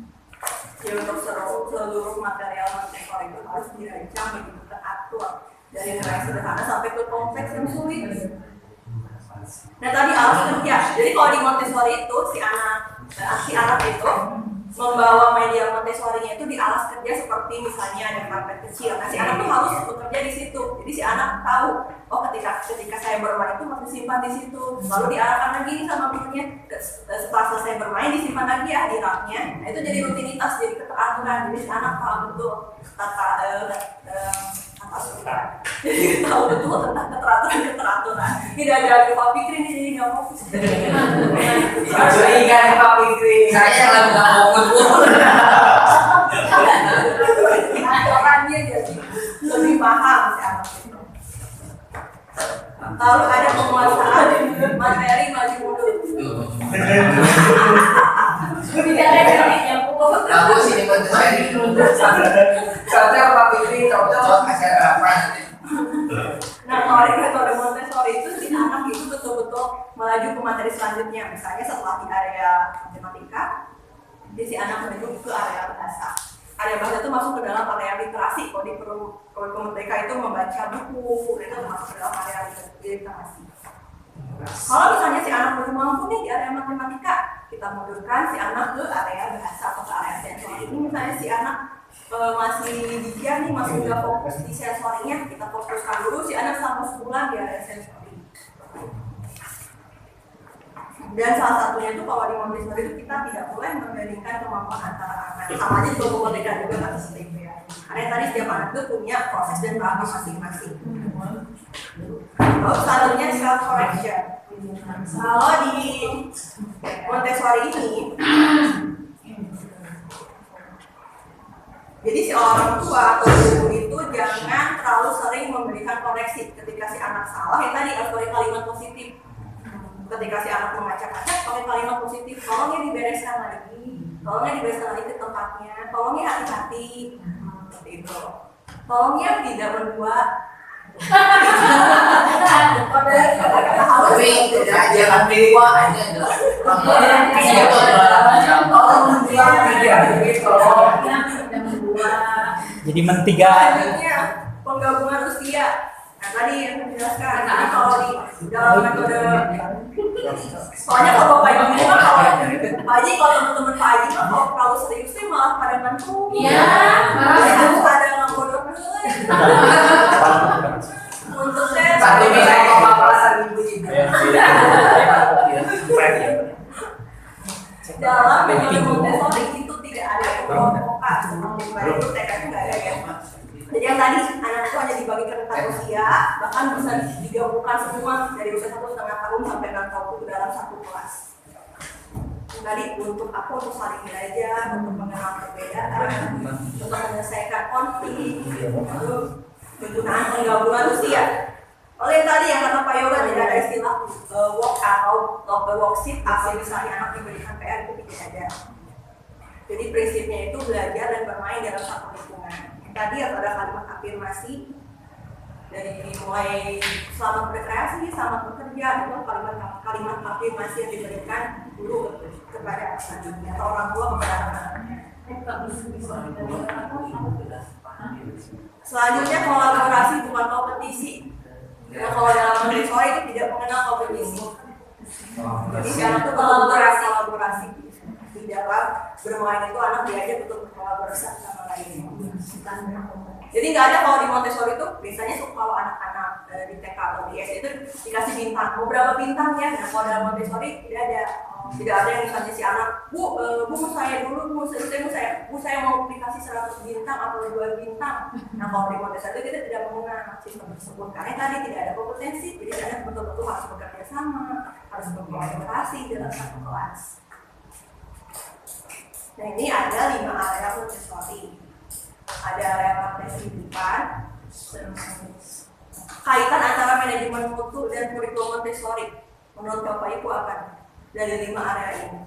Jadi untuk seluruh material Montessori itu harus dirancang begitu teratur dari mulai sederhana sampai ke kompleks yang sulit. Nah tadi alas kerja. Jadi kalau di Montessori itu si anak itu membawa media Montessori-nya itu di alas kerja seperti misalnya ada karpet kecil. Nah si anak tuh harus bekerja di situ. Jadi si anak tahu, oh ketika saya bermain itu masih simpan di situ. Lalu diarahkan lagi nih sama gurunya. Setelah selesai bermain disimpan lagi ya di raknya. Nah itu jadi rutinitas, jadi keteraturan. Jadi si anak paham betul tahu betul tentang keteraturan. Tidak ada Pak Fikri nih, jadi nggak fokus. Curiga nih Pak Fikri. Saya yang nggak mau ngebut. Aturannya jadi lebih paham si anak itu. Lalu ada penguasaan materi maju mundur. Tidak ada tekniknya Bu. Bagus ini Montessori. Contoh Pak Fikri, contoh. Cocok kasih apa? Nah, kalau di metode Montessori itu si anak itu betul-betul melaju ke materi selanjutnya. Misalnya setelah di area matematika, jadi si anak menuju ke area bahasa. Area bahasa itu masuk ke dalam area literasi. Kalau di kurikulum merdeka itu membaca buku, itu masuk ke dalam area literasi. Kalau misalnya si anak belum mampu nih di area matematika, kita mundurkan si anak ke area bahasa atau ke area sensori. Ini misalnya si anak masih diam nih, masih nggak fokus di sensorinya, kita fokuskan dulu si anak selama sebulan di area sensori. Dan salah satunya itu kalau di Montessori itu kita tidak boleh membandingkan kemampuan antara anak. Sama aja juga merdeka juga nggak seperti ya. Karena tadi setiap anak itu punya proses dan tahap masing-masing. Lalu selanjutnya self correction. Kalau di Montessori ini jadi si orang tua atau guru itu jangan terlalu sering memberikan koreksi ketika si anak salah. Yang tadi harus pakai kalimat positif. Ketika si anak membaca kaca, pakai kalimat positif. Tolongnya dibereskan lagi, tolongnya dibereskan lagi ke tempatnya, tolongnya hati-hati. Seperti itu. Tolongnya tidak berdua. Tapi jangan berdua aja adalah. Itu adalah Tolong bilang tiga, tolong. Jadi mentiga. Selanjutnya penggabungan usia. Nah tadi yang saya jelaskan. Jadi kalau di dalam metode, soalnya kalau Pak Haji ini kan kalau teman-teman Pak Haji kan kalau terlalu serius sih malah pada ngantuk. Iya. Harus ada yang bodoh. Untuk saya Satu bisa kepapalasan ibu-ibu. dalam metode Montessori itu tidak ada kelompokan seperti itu TK itu nggak ada ya. Jadi yang tadi anak itu hanya dibagi ke rentang usia, bahkan bisa digabungkan semua dari usia 1,5 tahun sampai 6 tahun ke dalam satu kelas. Tadi untuk aku untuk saling belajar, untuk mengenal perbedaan, untuk menyelesaikan konflik, lalu penggunaan penggabungan usia. Oleh yang tadi yang kata Pak Yoga tidak ada istilah work atau worksheet atau misalnya anak diberikan PR itu tidak ada. Jadi prinsipnya itu belajar dan bermain dalam satu lingkungan. Yang tadi ada kalimat afirmasi dari mulai selamat berkreasi, selamat bekerja, itu kalimat afirmasi yang diberikan guru kepada selanjutnya atau orang tua kepada anak-anaknya. Selanjutnya kolaborasi bukan kompetisi. Nah, kalau dalam Montessori itu tidak mengenal kompetisi. Jadi anak tuh kolaborasi di dalam bermain itu anak diajak untuk berkolaborasi sama lain. Jadi nggak ada kalau di Montessori itu biasanya kalau anak-anak di TK atau di SD itu dikasih bintang, mau berapa bintang ya? Nah kalau dalam Montessori tidak ada yang misalnya si anak, bu saya dulu, bu saya mau dikasih 100 bintang atau 2 bintang. Nah kalau di Montessori kita tidak menggunakan sistem tersebut karena tadi tidak ada kompetensi, jadi anak betul-betul harus bekerja sama, harus berkolaborasi dalam satu kelas. Nah ini ada 5 area Montessori. Ada area praktek kehidupan, kaitan antara manajemen mutu dan kurikulum Montessori. Menurut Bapak Ibu akan dari 5 area ini.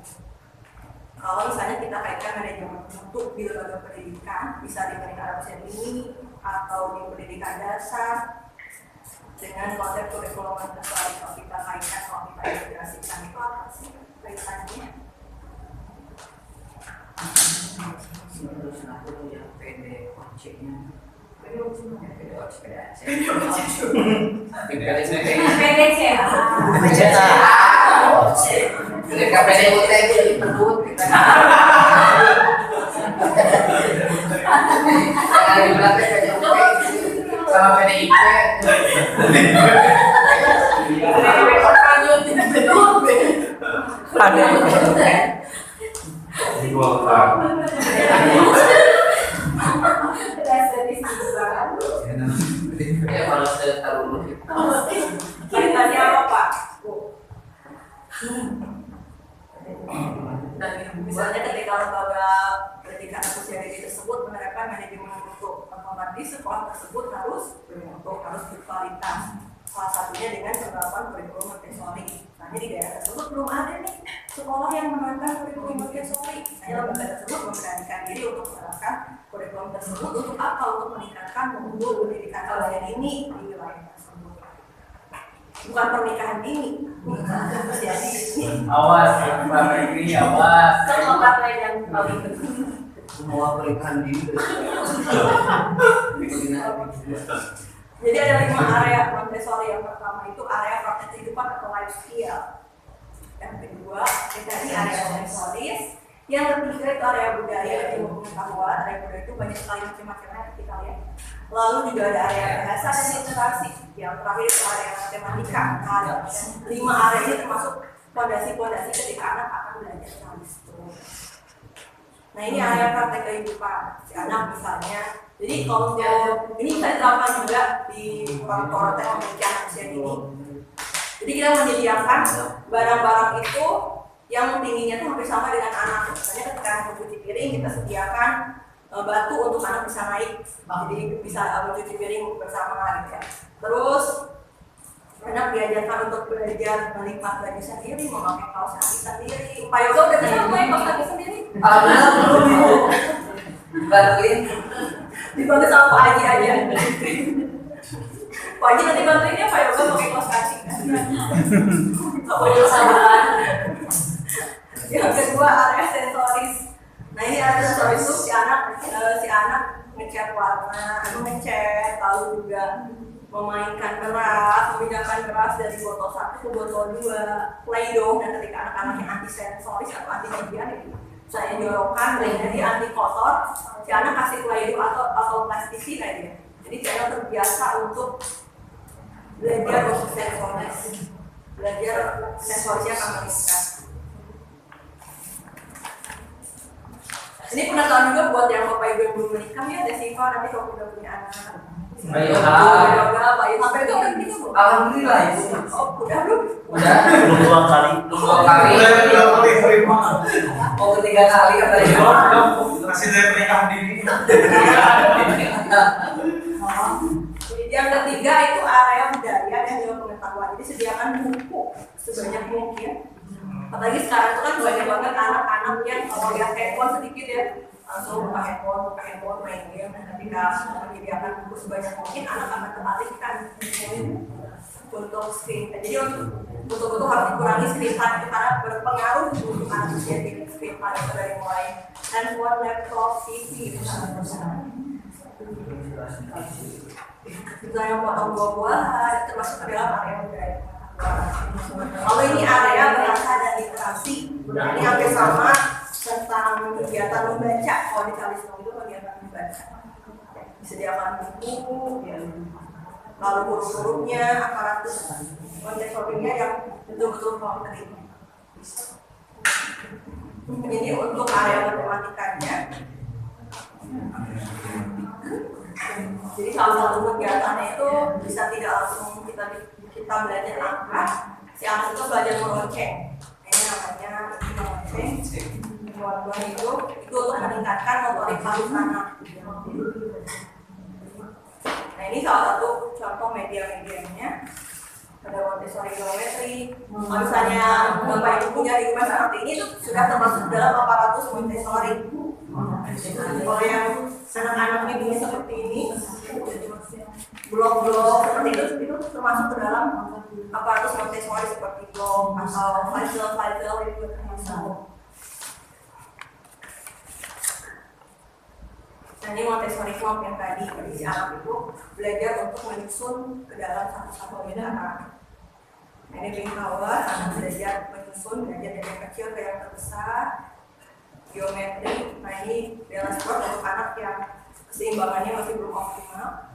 Kalau misalnya kita kaitkan manajemen mutu di lembaga pendidikan, bisa di pendidikan usia dini atau di pendidikan dasar dengan konsep kurikulum Montessori. Kalau kita kaitkan, kalau kita integrasikan itu apa sih kaitannya? Terus aku yang PDOC-nya. PDC. Ketika PDUT jadi pendut. Yang dibilang PDUT sama PDIP. Ada. Ya kalau saya taruh dulu. Kaitannya apa Pak? Dan misalnya ketika lembaga pendidikan usia dini tersebut menerapkan manajemen mutu, otomatis sekolah tersebut harus bermutu, harus berkualitas. Salah satunya dengan penerapan kurikulum Montessori. Nah, di daerah tersebut belum ada nih sekolah yang menerapkan kurikulum Montessori. Hanya lembaga tersebut memberanikan diri untuk menerapkan kurikulum tersebut untuk apa? Untuk meningkatkan mutu pendidikan usia dini di wilayah tersebut. Bukan pernikahan dini, bukan usia dini. Awas, Mbak Megri, awas. Keempat yang paling Semua pernikahan dini. Jadi ada 5 area Montessori. Yang pertama itu area praktek kehidupan atau life skill. Yang kedua kita ini area sensoris. Yang ketiga itu area budaya dan ilmu pengetahuan. Area budaya itu banyak sekali macam-macamnya kita lihat. Lalu juga ada area bahasa dan literasi. Yang terakhir itu area matematika. Nah, 5 area ini termasuk fondasi-fondasi ketika anak akan belajar tulis. Nah ini area praktek kehidupan. Si anak misalnya. Jadi kalau ini bisa diterapkan juga di orang-orang yang memiliki anak usia dini. Jadi kita menyediakan barang-barang itu yang tingginya itu hampir sama dengan anak. Misalnya ketika anak mencuci piring, kita sediakan batu untuk anak bisa naik. Jadi bisa mencuci piring bersama gitu ya. Terus anak diajarkan untuk belajar melipat baju sendiri, memakai kaos kaki sendiri. Pak Yoga udah bisa memakai kaos kaki sendiri? Alhamdulillah. Bantuin. Dibantu sama Pak Haji aja. Pak Haji nanti bantuinnya Pak Yoga pakai kaos kaki. Apa yang sabar? Yang kedua area sensoris. Nah ini area sensoris itu si anak ngecat warna, ngecat, lalu juga memainkan keras, memindahkan keras dari botol 1 ke botol 2, play-doh. Dan ketika anak-anak yang anti sensoris atau anti bagian itu saya jorokkan jadi anti kotor, si anak kasih play-doh atau plastisi aja. Jadi si anak terbiasa untuk belajar sensoris, belajar sensorisnya akan meningkat. Ini pengetahuan juga buat yang Bapak Ibu yang belum menikah ya, Desiva nanti kalau udah punya anak. Ayo, Pak Ibu sampai itu udah menikah belum? Alhamdulillah itu. Oh, udah belum? Udah. Belum 2 kali. 2 kali. Oh, 3 kali katanya. Masih dari pernikahan dini. Yang ketiga itu area budaya dan ilmu pengetahuan. Jadi sediakan buku sebanyak mungkin. Apalagi sekarang itu kan banyak banget anak-anak yang kalau lihat handphone sedikit ya langsung buka handphone main game. Dan ketika menyediakan buku sebanyak mungkin anak akan teralihkan untuk screen. Jadi untuk betul-betul harus dikurangi screen time itu karena berpengaruh untuk anak usia dini. Screen time itu dari mulai handphone, laptop, TV gitu sangat besar. Misalnya potong buah-buahan termasuk ke dalam area budaya. Kalau ini area bahasa dan literasi, ini hampir sama tentang kegiatan membaca. Kalau di Kalisno itu kegiatan membaca, disediakan buku, lalu huruf-hurufnya, aparatus Montessori-nya yang betul-betul konkret. Ini untuk area matematikanya. Jadi salah satu kegiatannya itu bisa tidak langsung kita belajar angka, si anak itu belajar melonceng. Ini namanya melonceng. Buat itu untuk meningkatkan motorik halus anak. Nah ini salah satu contoh media-medianya. Ada Montessori geometri. Misalnya Bapak Ibu punya di rumah seperti ini tuh sudah termasuk dalam aparatus Montessori. Kalau yang anak-anak ibunya seperti ini, blok-blok seperti itu termasuk ke dalam aparatus Montessori seperti blok atau puzzle itu termasuk. Nah ini Montessori Club yang tadi si anak itu belajar untuk menyusun ke dalam satu-satu bidang. Nah ini Pink Power, anak belajar menyusun, belajar dari yang kecil ke yang terbesar. Geometri, nah ini balance board untuk anak yang keseimbangannya masih belum optimal.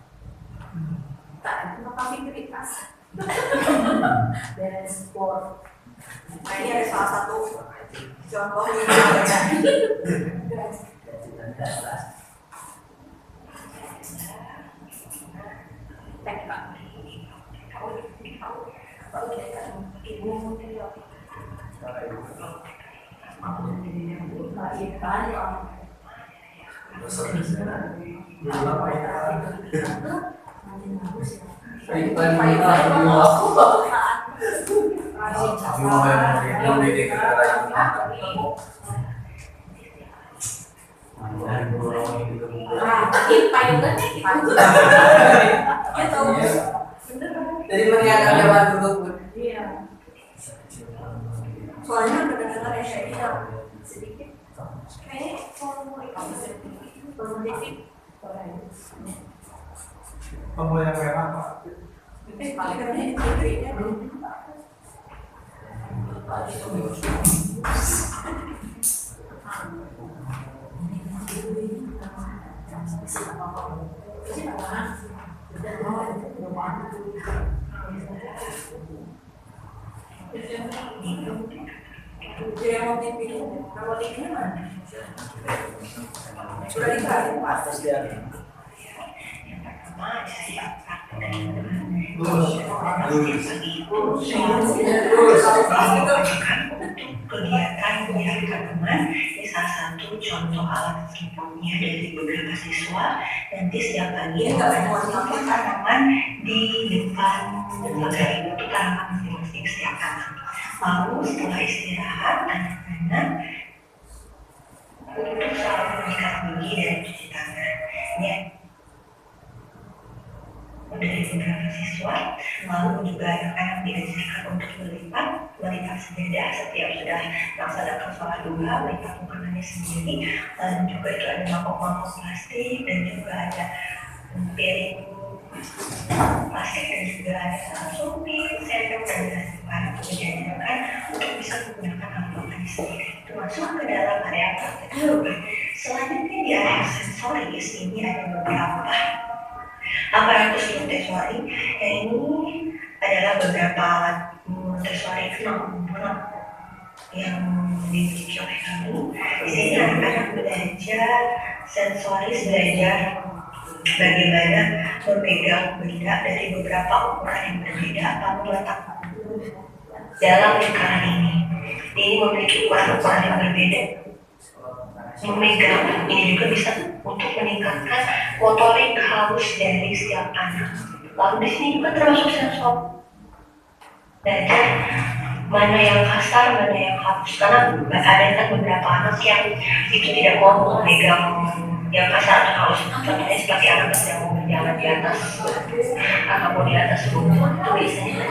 Tak, kenapa fikiritas? Balance board. Nah ini ada salah satu contoh yang Jadi mengingatkan zaman dulu pun. soalnya benar-benar ya sedikit kayaknya Tombol yang merah Pak. Jadi yang mau dipilih, kalau dipilih mana? Sudah dikasih Pak. Kegiatan menyiapkan teman ini salah satu contoh alat inputnya dari beberapa siswa. Nanti setiap pagi menyampaikan teman di depan lembaga ibu itu tanpa masing-masing setiap anak. Lalu setelah istirahat anak-anak untuk selalu menyikat gigi dan cuci tangan. Ya. Dari beberapa siswa, lalu juga anak-anak diajarkan untuk melipat sepeda setiap sudah melaksanakan sholat duha, melipat makanannya sendiri, dan juga itu ada mangkok-mangkok plastik dan juga ada piring plastik dan juga ada supir, sendok dan lain-lain untuk diajarkan untuk bisa menggunakan alat-alat sendiri. Itu masuk ke dalam area praktek juga. Selanjutnya di area sensoris ini ada beberapa aparatus Montessori, yang ini adalah beberapa alat Montessori yang dimiliki oleh kami. Di sini anak-anak belajar sensoris, belajar bagaimana memegang benda dari beberapa ukuran yang berbeda, lalu letak dalam lingkaran ini. Ini memiliki ukuran-ukuran yang berbeda. Memegang ini juga bisa untuk meningkatkan motorik halus dari setiap anak. Lalu di sini juga termasuk sensor belajar mana yang kasar, mana yang halus. Karena ada kan beberapa anak yang itu tidak mau memegang yang kasar atau halus. Contohnya seperti anak yang sedang mau berjalan di atas atau di atas rumput, itu biasanya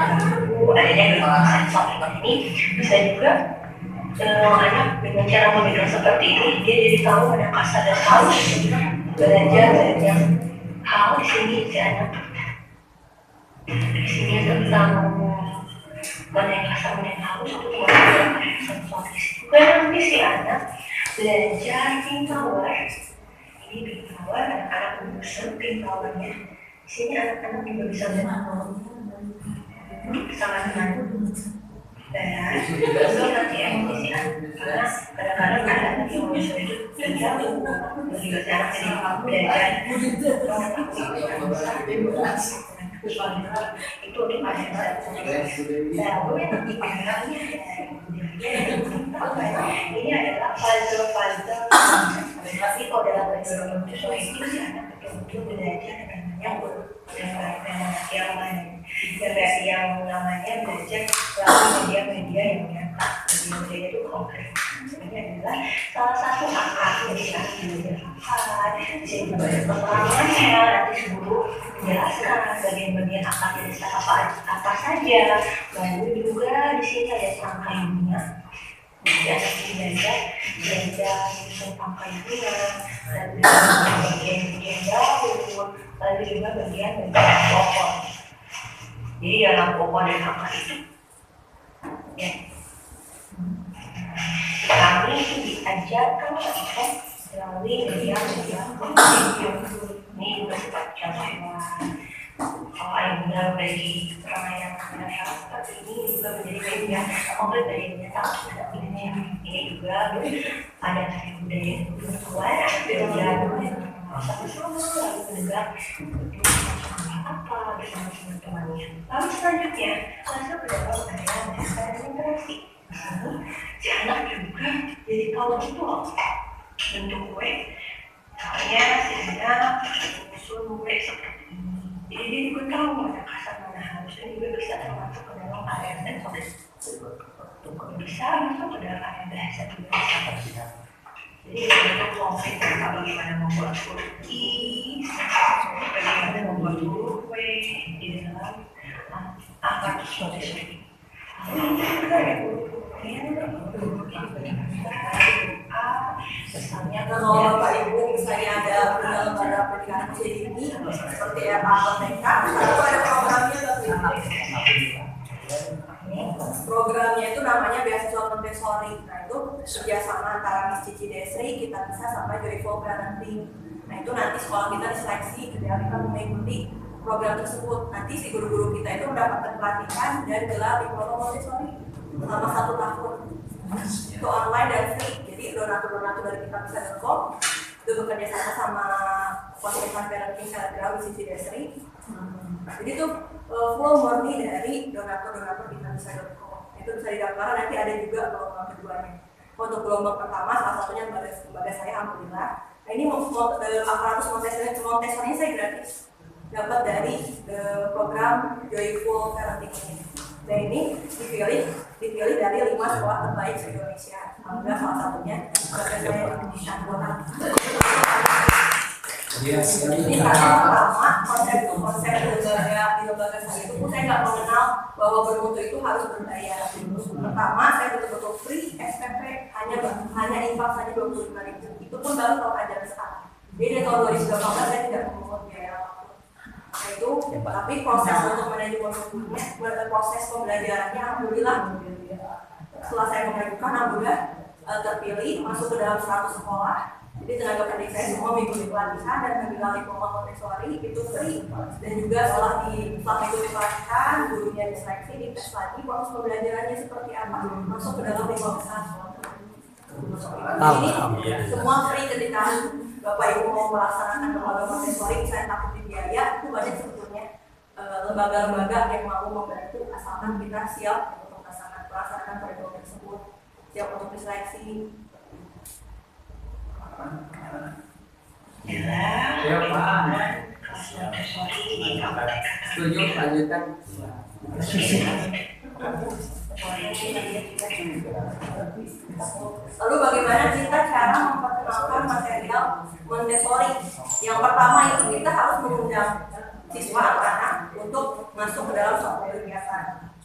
adanya gangguan sensor seperti ini. Bisa juga anak dengan cara memegang seperti ini, dia jadi tahu ada kasar dan halus. Belajar banyak hal di sini, si anak di sini tentang mana yang kasar mana yang halus itu menggunakan sensoris. Bukan nanti si anak belajar pink power. Ini pink power, anak-anak bisa pink powernya. Di sini anak-anak juga bisa sangat dan itu nanti emosi karena kadang-kadang ada anak yang bisa itu terjauh juga anak jadi belajar itu untuk ada ini adalah puzzle tapi kalau dalam bahasa Indonesia itu sih anak betul-betul belajar yang namanya belajar melalui media-media yang nyata. Media-media itu konkret. Sebenarnya adalah salah satu akar dari belajar akar, bisa belajar peperangannya, nanti guru menjelaskan bagian-bagian akar dari apa saja. Lalu juga di sini ada angka ilmiah. Jadi ada belajar menyusun angka ilmiah, dan bagian-bagian daun, lalu juga bagian pokok. Jadi dalam pokok dan angka itu, ya, kami itu diajarkan untuk melalui media ini juga seperti contohnya. Kalau yang benar bagi orang yang seperti ini juga menjadi media komplit dari media ini juga ada budaya kebutuhan, ada lalu menegak apa bersama teman-temannya. Lalu selanjutnya masuk ke dalam area melakukan interaksi. Si anak juga jadi tahu itu loh bentuk kue. Misalnya si anak susun kue seperti ini. Jadi dia juga tahu mana kasar mana halus dan juga bisa termasuk ke dalam area sensoris. Bisa masuk ke dalam area bahasa juga bisa. Jadi untuk konkret bagaimana membuat cookies, bagaimana membuat kue di dalam angka seperti ini. Misalnya kalau Bapak Ibu misalnya ada lembaga pendidikan kecil ini seperti APTK, itu ada programnya programnya itu namanya beasiswa Montessori. Nah itu kerjasama antara Miss Cici Desri, kita bisa sama Joyful Parenting. Nah itu nanti sekolah kita diseleksi ketika kita mengikuti program tersebut. Nanti si guru-guru kita itu mendapatkan pelatihan dan gelar diploma Montessori selama 1 tahun. Itu online dan free. Jadi donatur-donatur dari kitabisa.com itu bekerja sama Konsultan Parenting Selebgram Miss Cici Desri. Jadi itu full murni dari donatur-donatur kitabisa.com. Itu bisa didaftar, nanti ada juga gelombang keduanya. Untuk gelombang pertama salah satunya lembaga saya alhamdulillah. Nah ini aparatus Montessori saya gratis. Dapat dari program Joyful Parenting ini. Dan ini dipilih dari 5 sekolah terbaik di Indonesia. Alhamdulillah salah satunya lembaga saya di Shanghai. Ini karena pertama konsep di lembaga saya itu saya nggak mengenal bahwa bermutu itu harus berbayar. Pertama saya betul-betul free SPP hanya infak saja 25.000. Itu pun baru tahun ajaran sekarang. Jadi dari tahun 2018 saya tidak memungut biaya apapun. Nah itu tapi proses untuk manajemen bukunya, proses pembelajarannya alhamdulillah. Setelah saya mengajukan alhamdulillah terpilih masuk ke dalam 100 sekolah. Jadi tenaga pendidik saya semua mengikuti pelatihan dan mengambil diploma Montessori itu free. Dan juga setelah mengikuti pelatihan, gurunya diseleksi, dites lagi proses pembelajarannya seperti apa, masuk ke dalam 5 besar. Jadi semua free ketika Bapak Ibu mau melaksanakan lembaga Montessori, misalnya takut biaya, itu banyak sebetulnya lembaga-lembaga yang mau membantu asalkan kita siap untuk melaksanakan kurikulum tersebut, siap untuk diseleksi. Setuju, lanjutkan. Lalu bagaimana kita cara memperkenalkan material Montessori? Yang pertama itu kita harus mengundang siswa atau anak untuk masuk ke dalam suatu kegiatan.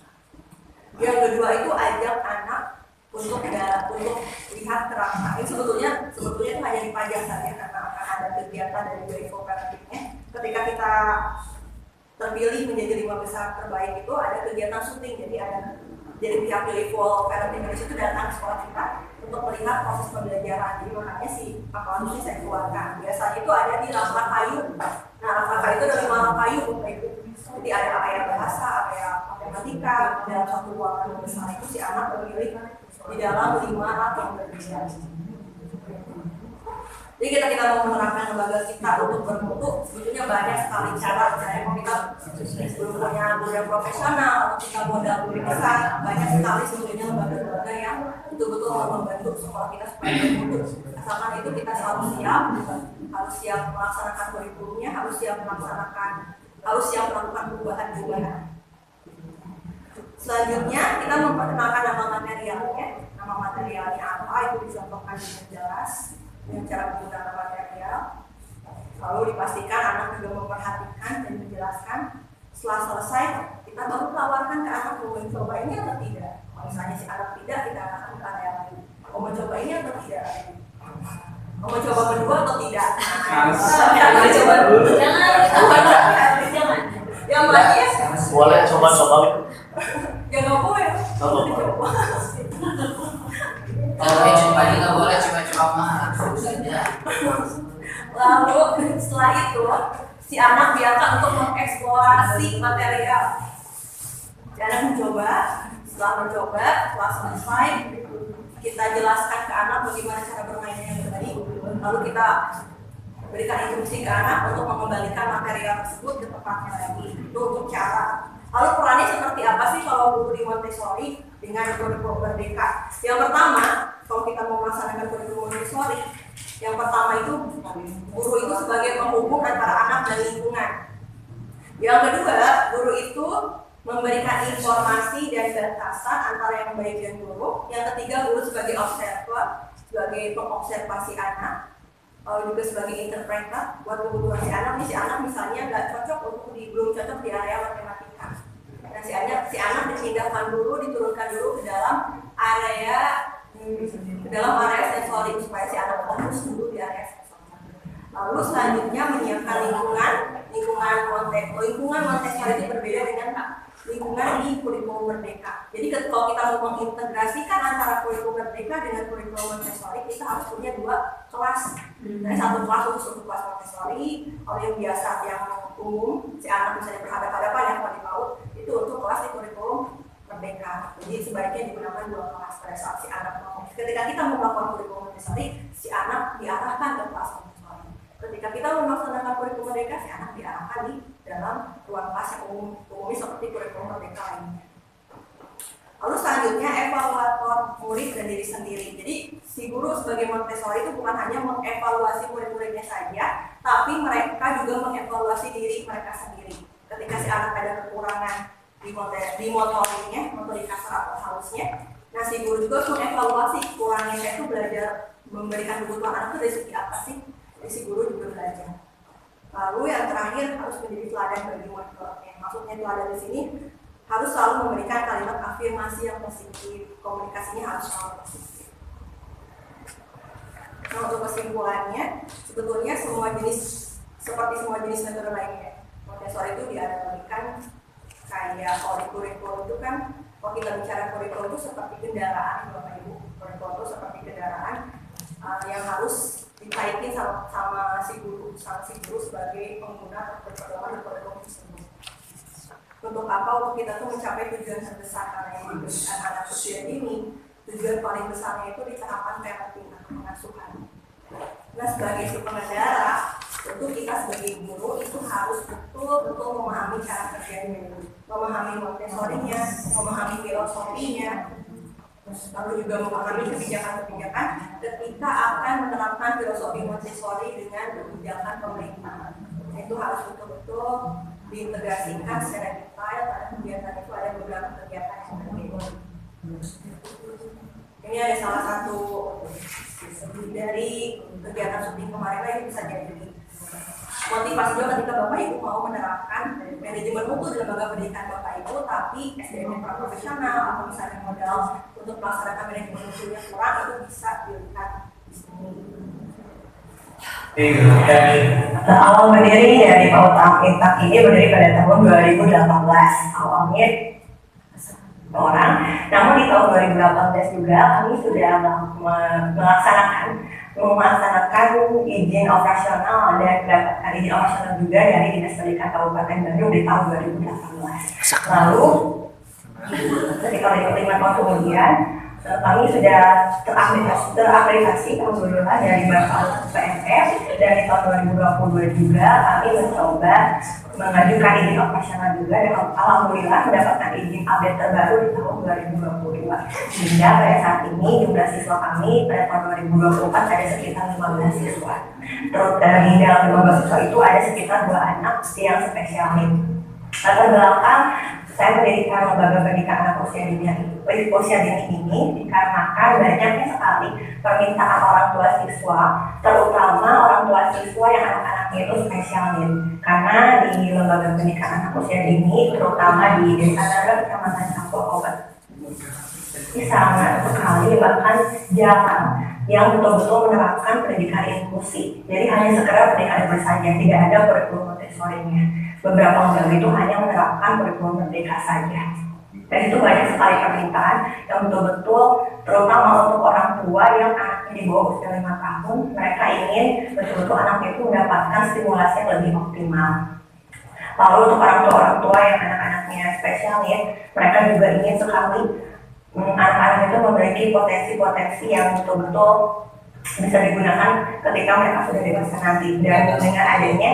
Yang kedua itu ajak anak untuk lihat kerangka. Ini sebetulnya itu hanya dipajang saja karena akan ada kegiatan dari Joyful Parenting-nya. Ketika kita terpilih menjadi 5 besar terbaik itu ada kegiatan syuting. Jadi ada dari pihak Piliful Film Indonesia itu datang ke sekolah kita untuk melihat proses pembelajaran. Jadi makanya si akuntansi saya keluarkan. Biasanya itu ada di Rafah Kayu. Nah, Rafah Kayu itu ada 5 kayu Bapak Ibu. Jadi ada area bahasa, area matematika, dalam satu ruangan besar itu si anak memilih di dalam 5 atau berbeda. Jadi kita mau menerapkan lembaga kita untuk bermutu, sebetulnya banyak sekali cara. Misalnya kalau kita belum punya guru yang profesional, atau kita modal guru besar, banyak sekali sebetulnya lembaga-lembaga yang betul-betul mau membantu sekolah kita supaya bermutu. Asalkan itu kita selalu siap, harus siap melaksanakan kurikulumnya, harus siap melakukan perubahan-perubahan. Selanjutnya kita memperkenalkan nama materialnya. Nama materialnya apa itu dicontohkan dengan jelas dengan cara menggunakan material. Lalu dipastikan anak juga memperhatikan dan menjelaskan. Setelah selesai, kita baru tawarkan ke anak mau mencoba ini atau tidak. Kalau misalnya si anak tidak, kita akan ke area lain. Mau mencoba ini atau tidak? Mau mencoba berdua atau tidak? Jangan coba dulu. Jangan. Yang baiknya Boleh coba-coba gitu. ya nggak boleh. Kalau coba ini nggak boleh, coba-coba mah langsung saja. Lalu setelah itu si anak biarkan untuk mengeksplorasi material. Si anak mencoba, setelah selesai kita jelaskan ke anak bagaimana cara bermainnya yang baik. Lalu kita berikan instruksi ke anak untuk mengembalikan material tersebut ke tempatnya lagi. Itu untuk cara. Lalu perannya seperti apa sih kalau guru di Montessori dengan kurikulum merdeka? Yang pertama, kalau kita mau melaksanakan kurikulum Montessori, yang pertama itu guru itu sebagai penghubung antara anak dan lingkungan. Yang kedua, guru itu memberikan informasi dan batasan antara yang baik dan buruk. Yang ketiga, guru sebagai observer, sebagai pengobservasi anak. Lalu juga sebagai interpreter buat kebutuhan si anak. Si anak misalnya nggak cocok belum cocok di area matematika. Nah, si anak dipindahkan dulu, diturunkan dulu ke dalam area sensori supaya si anak fokus dulu di area sensori. Lalu selanjutnya menyiapkan lingkungan Montessori itu berbeda dengan lingkungan di kurikulum merdeka. Jadi kalau kita mau mengintegrasikan antara kurikulum merdeka dengan kurikulum Montessori, kita harus punya 2 kelas. Nah, satu kelas khusus untuk kelas Montessori, kalau yang biasa yang umum, si anak misalnya berhadapan-hadapan yang mau dipaut, itu untuk kelas di kurikulum merdeka. Jadi sebaiknya digunakan 2 kelas pada saat si anak mau. Ketika kita mau melakukan kurikulum Montessori, si anak diarahkan ke kelas Montessori. Ketika kita melaksanakan kurikulum merdeka, si anak diarahkan di dalam ruang kelas yang umumnya seperti kurikulum merdeka lainnya. Lalu selanjutnya evaluator murid dan diri sendiri. Jadi si guru sebagai Montessori itu bukan hanya mengevaluasi murid-muridnya saja, tapi mereka juga mengevaluasi diri mereka sendiri. Ketika si anak ada kekurangan di motoriknya, motorik kasar atau halusnya, nah si guru juga harus mengevaluasi kekurangannya itu belajar memberikan kebutuhan anak itu dari segi apa sih? Jadi si guru juga belajar. Lalu yang terakhir harus menjadi teladan bagi murid-muridnya. Maksudnya teladan di sini harus selalu memberikan kalimat afirmasi yang positif, komunikasinya harus selalu positif. Nah, untuk kesimpulannya, sebetulnya seperti semua jenis metode lainnya, Montessori itu diadaptasikan kayak kurikulum itu kan, kalau kita bicara kurikulum itu seperti kendaraan, Bapak Ibu. Kurikulum itu seperti kendaraan yang harus dikaitin sama si guru sebagai pengguna kurikulum tersebut. Untuk apa? Untuk kita tuh mencapai tujuan terbesar karena yang diberikan anak usia ini, tujuan paling besarnya itu di tahapan parenting atau pengasuhan. Nah, sebagai si pengendara, tentu kita sebagai guru itu harus betul-betul memahami cara kerjanya, memahami Montessori-nya, memahami filosofinya, lalu juga memahami kebijakan-kebijakan ketika akan menerapkan filosofi Montessori dengan kebijakan pemerintah. Itu harus betul-betul diintegrasikan secara detail karena kegiatan itu ada beberapa kegiatan yang berbeda. Ini ada salah satu dari kegiatan syuting kemarin lagi bisa jadi motivasi juga ketika Bapak Ibu mau menerapkan manajemen mutu dalam lembaga pendidikan Bapak Ibu, tapi SDM yang profesional atau misalnya modal untuk melaksanakan manajemen mutunya kurang, itu bisa dilihat di sini. Awal berdiri dari Pak total intake ini berdiri pada tahun 2018 awalnya orang. Namun di tahun 2018 juga kami sudah melaksanakan izin operasional dan mendapatkan izin operasional juga dari Dinas Pendidikan Kabupaten Bandung di tahun 2018. Lalu ketika 5 tahun kemudian kami sudah terakreditasi alhamdulillah dari Bapak PNS. Dari tahun 2022 juga kami mencoba mengajukan izin operasional juga dan alhamdulillah mendapatkan izin update terbaru di tahun 2022. Sehingga pada saat ini jumlah siswa kami pada tahun 2024 ada sekitar 15 siswa. Terus dari dalam 15 siswa itu ada sekitar 2 anak yang spesial need. Latar belakang saya mendirikan lembaga pendidikan anak usia dini ini dikarenakan banyaknya sekali permintaan orang tua siswa, terutama orang tua siswa yang anak-anaknya itu spesial need. Karena di lembaga pendidikan anak usia dini, terutama di Desa Naga, Kecamatan Campur Obat, ini sangat sekali bahkan jarang yang betul-betul menerapkan pendidikan inklusi. Jadi hanya sekedar pendidikan saja, tidak ada kurikulum Montessori-nya. Beberapa lembaga itu hanya menerapkan kurikulum merdeka saja. Dan itu banyak sekali permintaan yang betul-betul terutama untuk orang tua yang anaknya di bawah usia 5 tahun, mereka ingin betul-betul anaknya itu mendapatkan stimulasi yang lebih optimal. Lalu untuk orang tua yang anak-anaknya spesial ya, mereka juga ingin sekali anak-anak itu memiliki potensi-potensi yang betul-betul bisa digunakan ketika mereka sudah dewasa nanti. Dan dengan adanya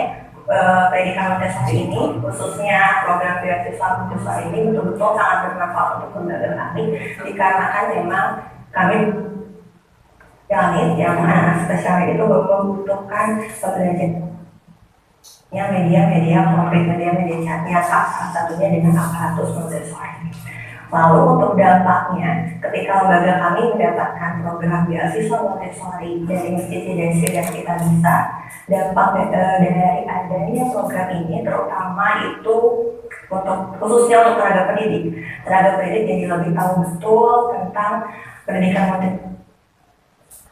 pendidikan Montessori ini, khususnya program beasiswa Montessori ini betul-betul sangat bermanfaat untuk lembaga kami, dikarenakan memang kami yang anak spesial itu membutuhkan pembelajaran media konkret, media nyata, salah satunya dengan aparatus Montessori. Lalu untuk dampaknya, ketika lembaga kami mendapatkan program beasiswa Montessori dari institusi dan kita bisa, dampak dari adanya program ini terutama itu khususnya untuk tenaga pendidik jadi lebih tahu betul tentang pendidikan Montessori.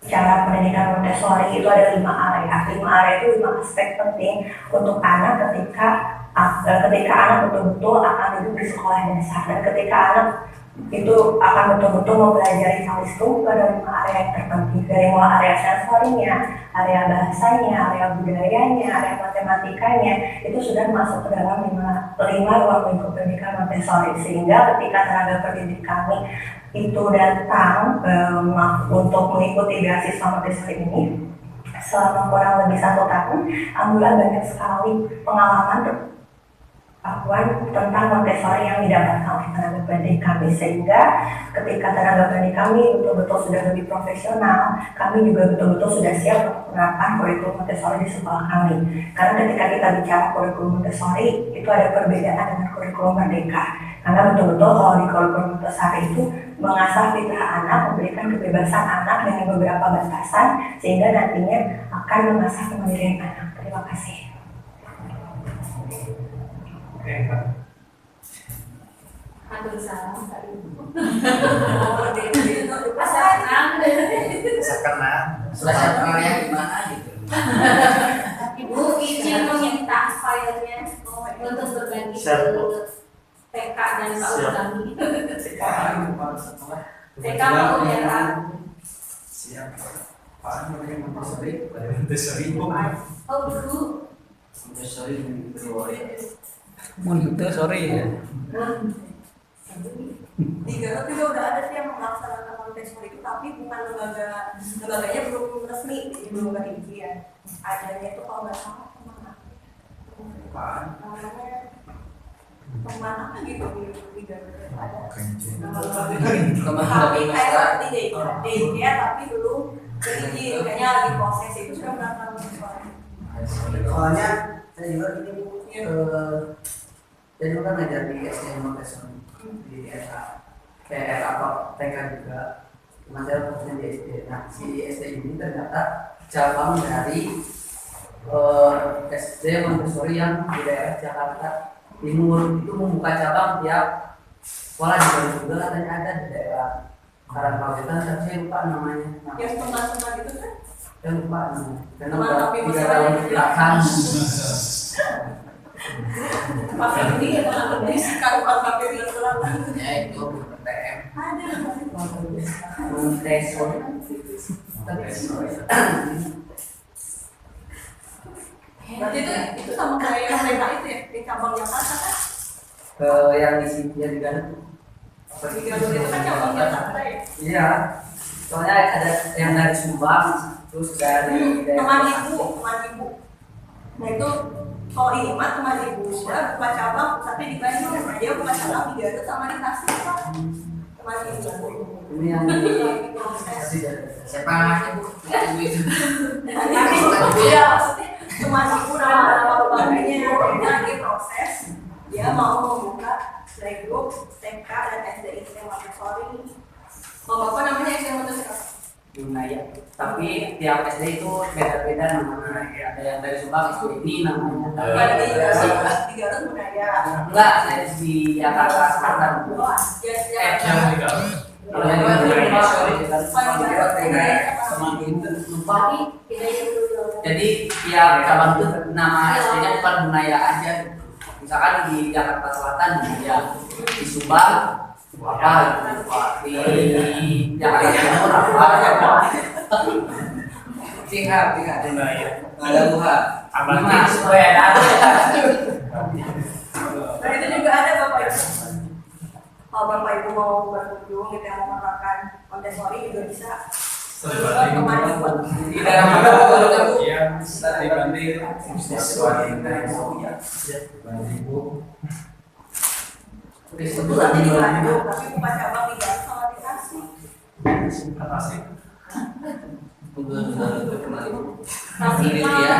Cara pendidikan Montessori itu ada 5 area. 5 area itu 5 aspek penting untuk anak ketika anak betul-betul akan duduk di sekolah dasar, dan ketika anak itu akan betul-betul mempelajari kalistung pada 5 area yang terpenting, dari mulai area sensorinya, area bahasanya, area budayanya, area matematikanya, itu sudah masuk ke dalam 5 ruang lingkup pendidikan Montessori. Sehingga ketika tenaga pendidik kami itu datang untuk mengikuti beasiswa Montessori ini selama kurang lebih 1 tahun, alhamdulillah banyak sekali pengalaman tentang Montessori yang didapatkan oleh tenaga pendidik kami, sehingga ketika tenaga pendidik kami betul-betul sudah lebih profesional, kami juga betul-betul sudah siap untuk menerapkan kurikulum Montessori di sekolah kami. Karena ketika kita bicara kurikulum Montessori itu ada perbedaan dengan kurikulum merdeka, karena betul-betul kalau di kurikulum Montessori itu mengasah fitrah anak, memberikan kebebasan anak dengan beberapa batasan, sehingga nantinya akan mengasah kemandirian anak. Terima kasih. Aduh salam tadi. Selesai kenalnya gimana gitu. Ibu izin meminta filenya untuk berbagi ke TK dan PAUD kami. TK PAUD ya Pak. Siap. Pak mungkin Montessori. Oh dulu. Montessori Montessori ya. Di Garut juga udah ada sih yang melaksanakan Montessori itu, tapi bukan lembaganya belum resmi, jadi belum berizin. Adanya itu kalau nggak salah kemana gitu di Garut ada tapi kayak seperti DIY tapi belum berizin, kayaknya lagi proses itu sudah melakukan Montessori. Soalnya saya juga ini Bu, saya juga kan ngajar di SD Montessori di TR atau TK juga, cuma saya fokusnya di SD. Nah si SD ini ternyata cabang dari SD Montessori yang di daerah Jakarta Timur, itu membuka cabang tiap sekolah di Bandung juga katanya ada di daerah Karangkawitan, tapi saya lupa namanya. Yang teman-teman itu kan Saya lupa namanya, karena Teman udah tapi 3 tahun ke belakang. pakai ini ya kan pakai bilang surat Ya itu PTM. ada Montessori. berarti itu sama kayak yang mereka itu ya di cabang Jakarta kan Yang di sini yang di Garut. di Garut itu kan cabang Jakarta ya Iya. Soalnya ada yang dari Subang, terus dari teman ibu nah itu kalau ini mah teman ibu dia buka cabang tapi di Bandung dia buka cabang di Garut sama di Tasik pak teman ibu ini yang proses Siapa namanya Bu? Ibu itu. iya maksudnya teman ibu nama bapaknya dia lagi proses dia mau membuka playgroup TK dan SD yang Montessori bapak namanya SD Montessori Bunaya. Tapi tiap SD itu beda-beda namanya. Ada yang dari Subang itu ini namanya. di Garut budaya Enggak, saya di Jakarta Selatan. Yang di Garut. Kalau yang di Montessori kita sama itu lupa. Jadi tiap cabang itu nama SD-nya bukan Bunaya aja. Misalkan di Jakarta Selatan ya di Subang apa di Jakarta Timur apa Tinggal. Ada buha. Aman supaya ada. nah itu juga ada bapak ibu kalau bapak ibu mau berkunjung gitu yang mau menerapkan Montessori juga bisa teman ibu Di daerah mana Bu? Iya, tadi banding siswa yang dari itu nanti di Bandung tapi bukan cabang di Garut sama di Tasik Tasik. Tasik Ya.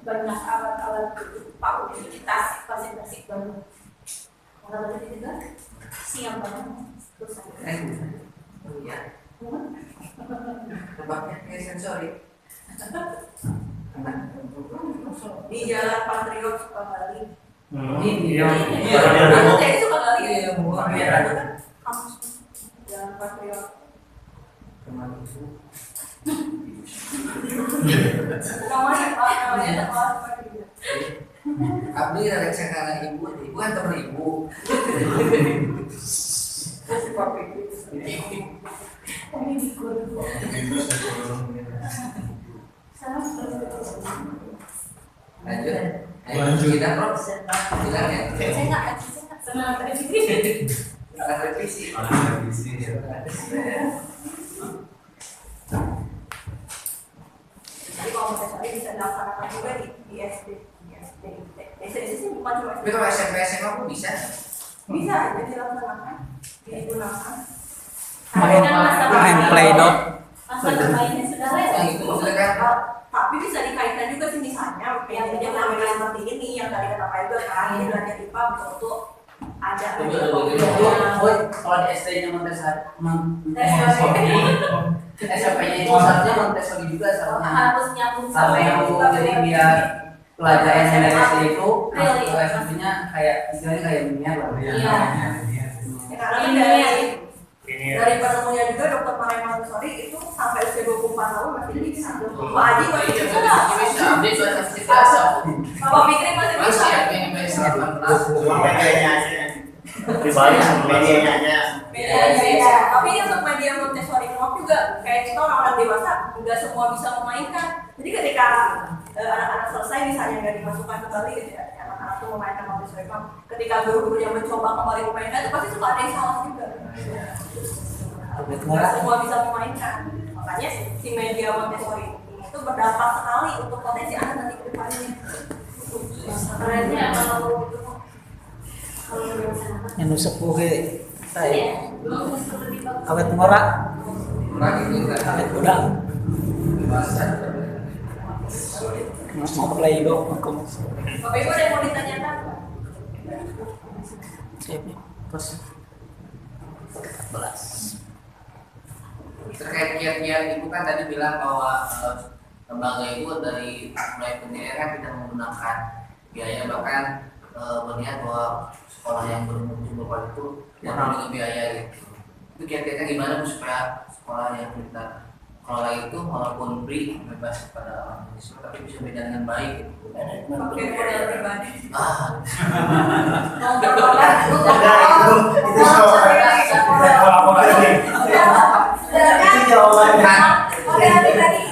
banyak alat-alat PAUD di Tasik Tasik Bandung. Kalau tadi juga siang banget terus Iya. Tempatnya kayak sensori. di Jalan Patriot Sukabali Ini Mana jadi Sukabali Iya, Bu. kampus Jalan Patriot namanya Pak namanya tempat Patriot Abdi ada sekarang ibu kan teman ibu. Lanjut. Kita Prof. Silakan ya. saya nggak senang revisi. Akan revisi. jadi kalau Montessori bisa dilaksanakan juga di SD sih bukan cuma Tapi kalau SMP SMA pun bisa. bisa aja dilaksanakan digunakan main Play-Doh. Masa bermainnya sudah Yang lewat. itu silakan. tapi bisa dikaitkan juga sih misalnya medianya namanya seperti ini yang tadi kata Pak juga kan ini belajar IPA betul-betul ada Kalau di SD-nya Montessori, SMP-nya itu seharusnya Montessori juga seharusnya. Harus nyambung Harus sampai nyambung, jadi biar pelajaran yang dari SD itu masuk ke SMP-nya kayak istilahnya kayak linear lah. Iya. karena Ini dari penemunya juga Dr. Mariam Montessori itu sampai usia 24 tahun masih bisa. Pak Haji masih bisa. Bisa. Abdi sudah pasti biasa. Bapak Fikri masih bisa. Masih ya ini masih 18. Cuma medianya aja. Pribadi sama medianya aja. Beda. Tapi ini untuk media Montessori Club juga kayak kita orang-orang dewasa nggak semua bisa memainkan. Jadi ketika anak-anak selesai misalnya nggak dimasukkan kembali gitu ya, anak-anak tuh memainkan Montessori Club. Ketika guru-guru yang mencoba kembali memainkan itu pasti suka ada yang salah juga. Nggak semua bisa memainkan. Makanya si media Montessori ini itu berdampak sekali untuk potensi anak nanti ke depannya. sebenarnya kalau Yang sepuh ke ya belum lebih bagus. awet ngorak, Kurang itu enggak. awet udang, Bahasa. mau Play-Doh, Bapak Ibu ada yang mau ditanyakan? terus 14. Terkait kiat-kiat ibu kan tadi bilang bahwa lembaga itu dari mulai pendirian kan tidak menggunakan biaya, bahkan melihat bahwa sekolah yang bermutu bapak itu tidak memiliki biaya gitu. Itu kiat-kiatnya gimana Bu supaya sekolah yang kita kelola itu walaupun free bebas kepada orang mahasiswa tapi bisa beda dengan baik. Pakai modal pribadi. Itu kolaborasi. Itu jawabannya.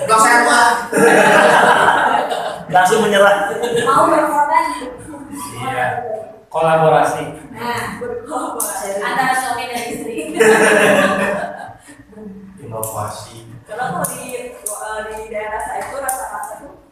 Gak usah gua. Langsung menyerah. Mau berkorban. Iya. Kolaborasi. Nah, antara suami dan istri. Inovasi. Karena kalau di daerah saya itu rata-rata tuh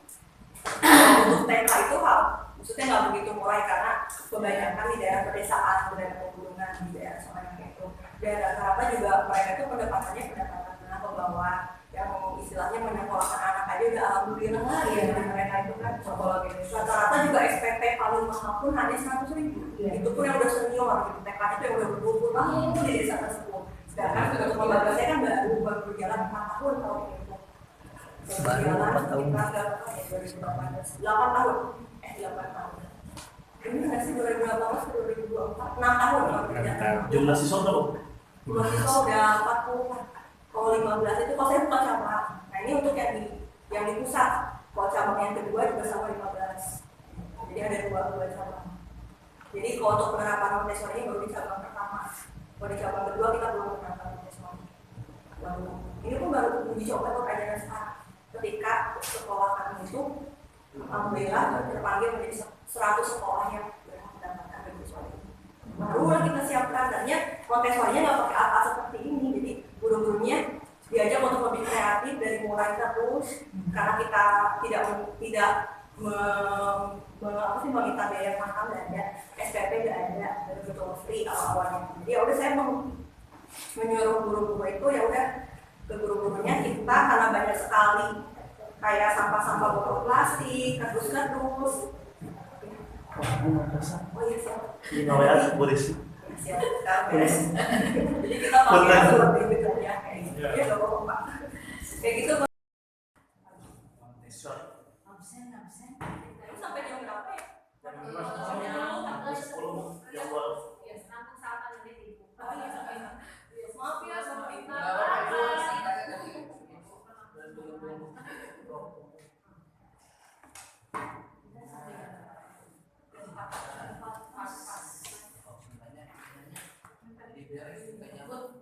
untuk TK itu maksudnya nggak begitu murah karena kebanyakan di daerah pedesaan, daerah pegunungan, di daerah Semarang itu. Dan rata-rata juga mereka itu pendapatannya pendapatan menengah ke bawah, yang istilahnya menyekolahkan anak aja udah alhamdulillah lah ya mereka itu kan sekolah gitu. Rata-rata juga SPP paling mahal pun hanya 100.000. Itu pun yang udah senior gitu, TK itu yang udah ber-20 tahun di desa tersebut. Sedangkan untuk lembaga saya kan baru berjalan 4 tahun tahun ini. Baru 4 tahun. 8 tahun. 8 tahun. Ini nggak sih 2018 ke 2024? 6 tahun kalau berjalan. Jumlah siswa berapa? Jumlah siswa udah 40. Kalau 15 itu kalau saya bukan cabang. Nah ini untuk yang di pusat. Kalau cabang yang kedua juga sama 15. Jadi ada dua cabang. Jadi kalau untuk penerapan Montessori ini baru di cabang pertama. Kalau di cabang kedua kita belum menerapkan Montessori. Ini pun baru uji coba untuk ajaran sekarang. Ketika sekolah kami itu alhamdulillah terpanggil menjadi 100 sekolah yang mendapatkan Montessori. Barulah kita siapkan, dannya Montessori-nya nggak pakai alat seperti ini, jadi guru-gurunya diajak untuk lebih kreatif dari mulai terus, karena kita tidak meminta biaya mahal, dan ada SPP nggak ada, betul free awal-awalnya. Jadi ya udah saya menyuruh guru-guru itu ya udah ke guru-gurunya kita karena banyak sekali kayak sampah-sampah botol plastik, kardus-kardus. Oh iya siap. Ini namanya Boris. Siap, beres. Jadi kita pakai seperti itu ya, kayak gitu. Ya nggak apa-apa Pak. Kayak gitu. Absen. Terus sampai jam berapa ya? Maaf ya, sampai Jadi biar itu nggak nyangkut.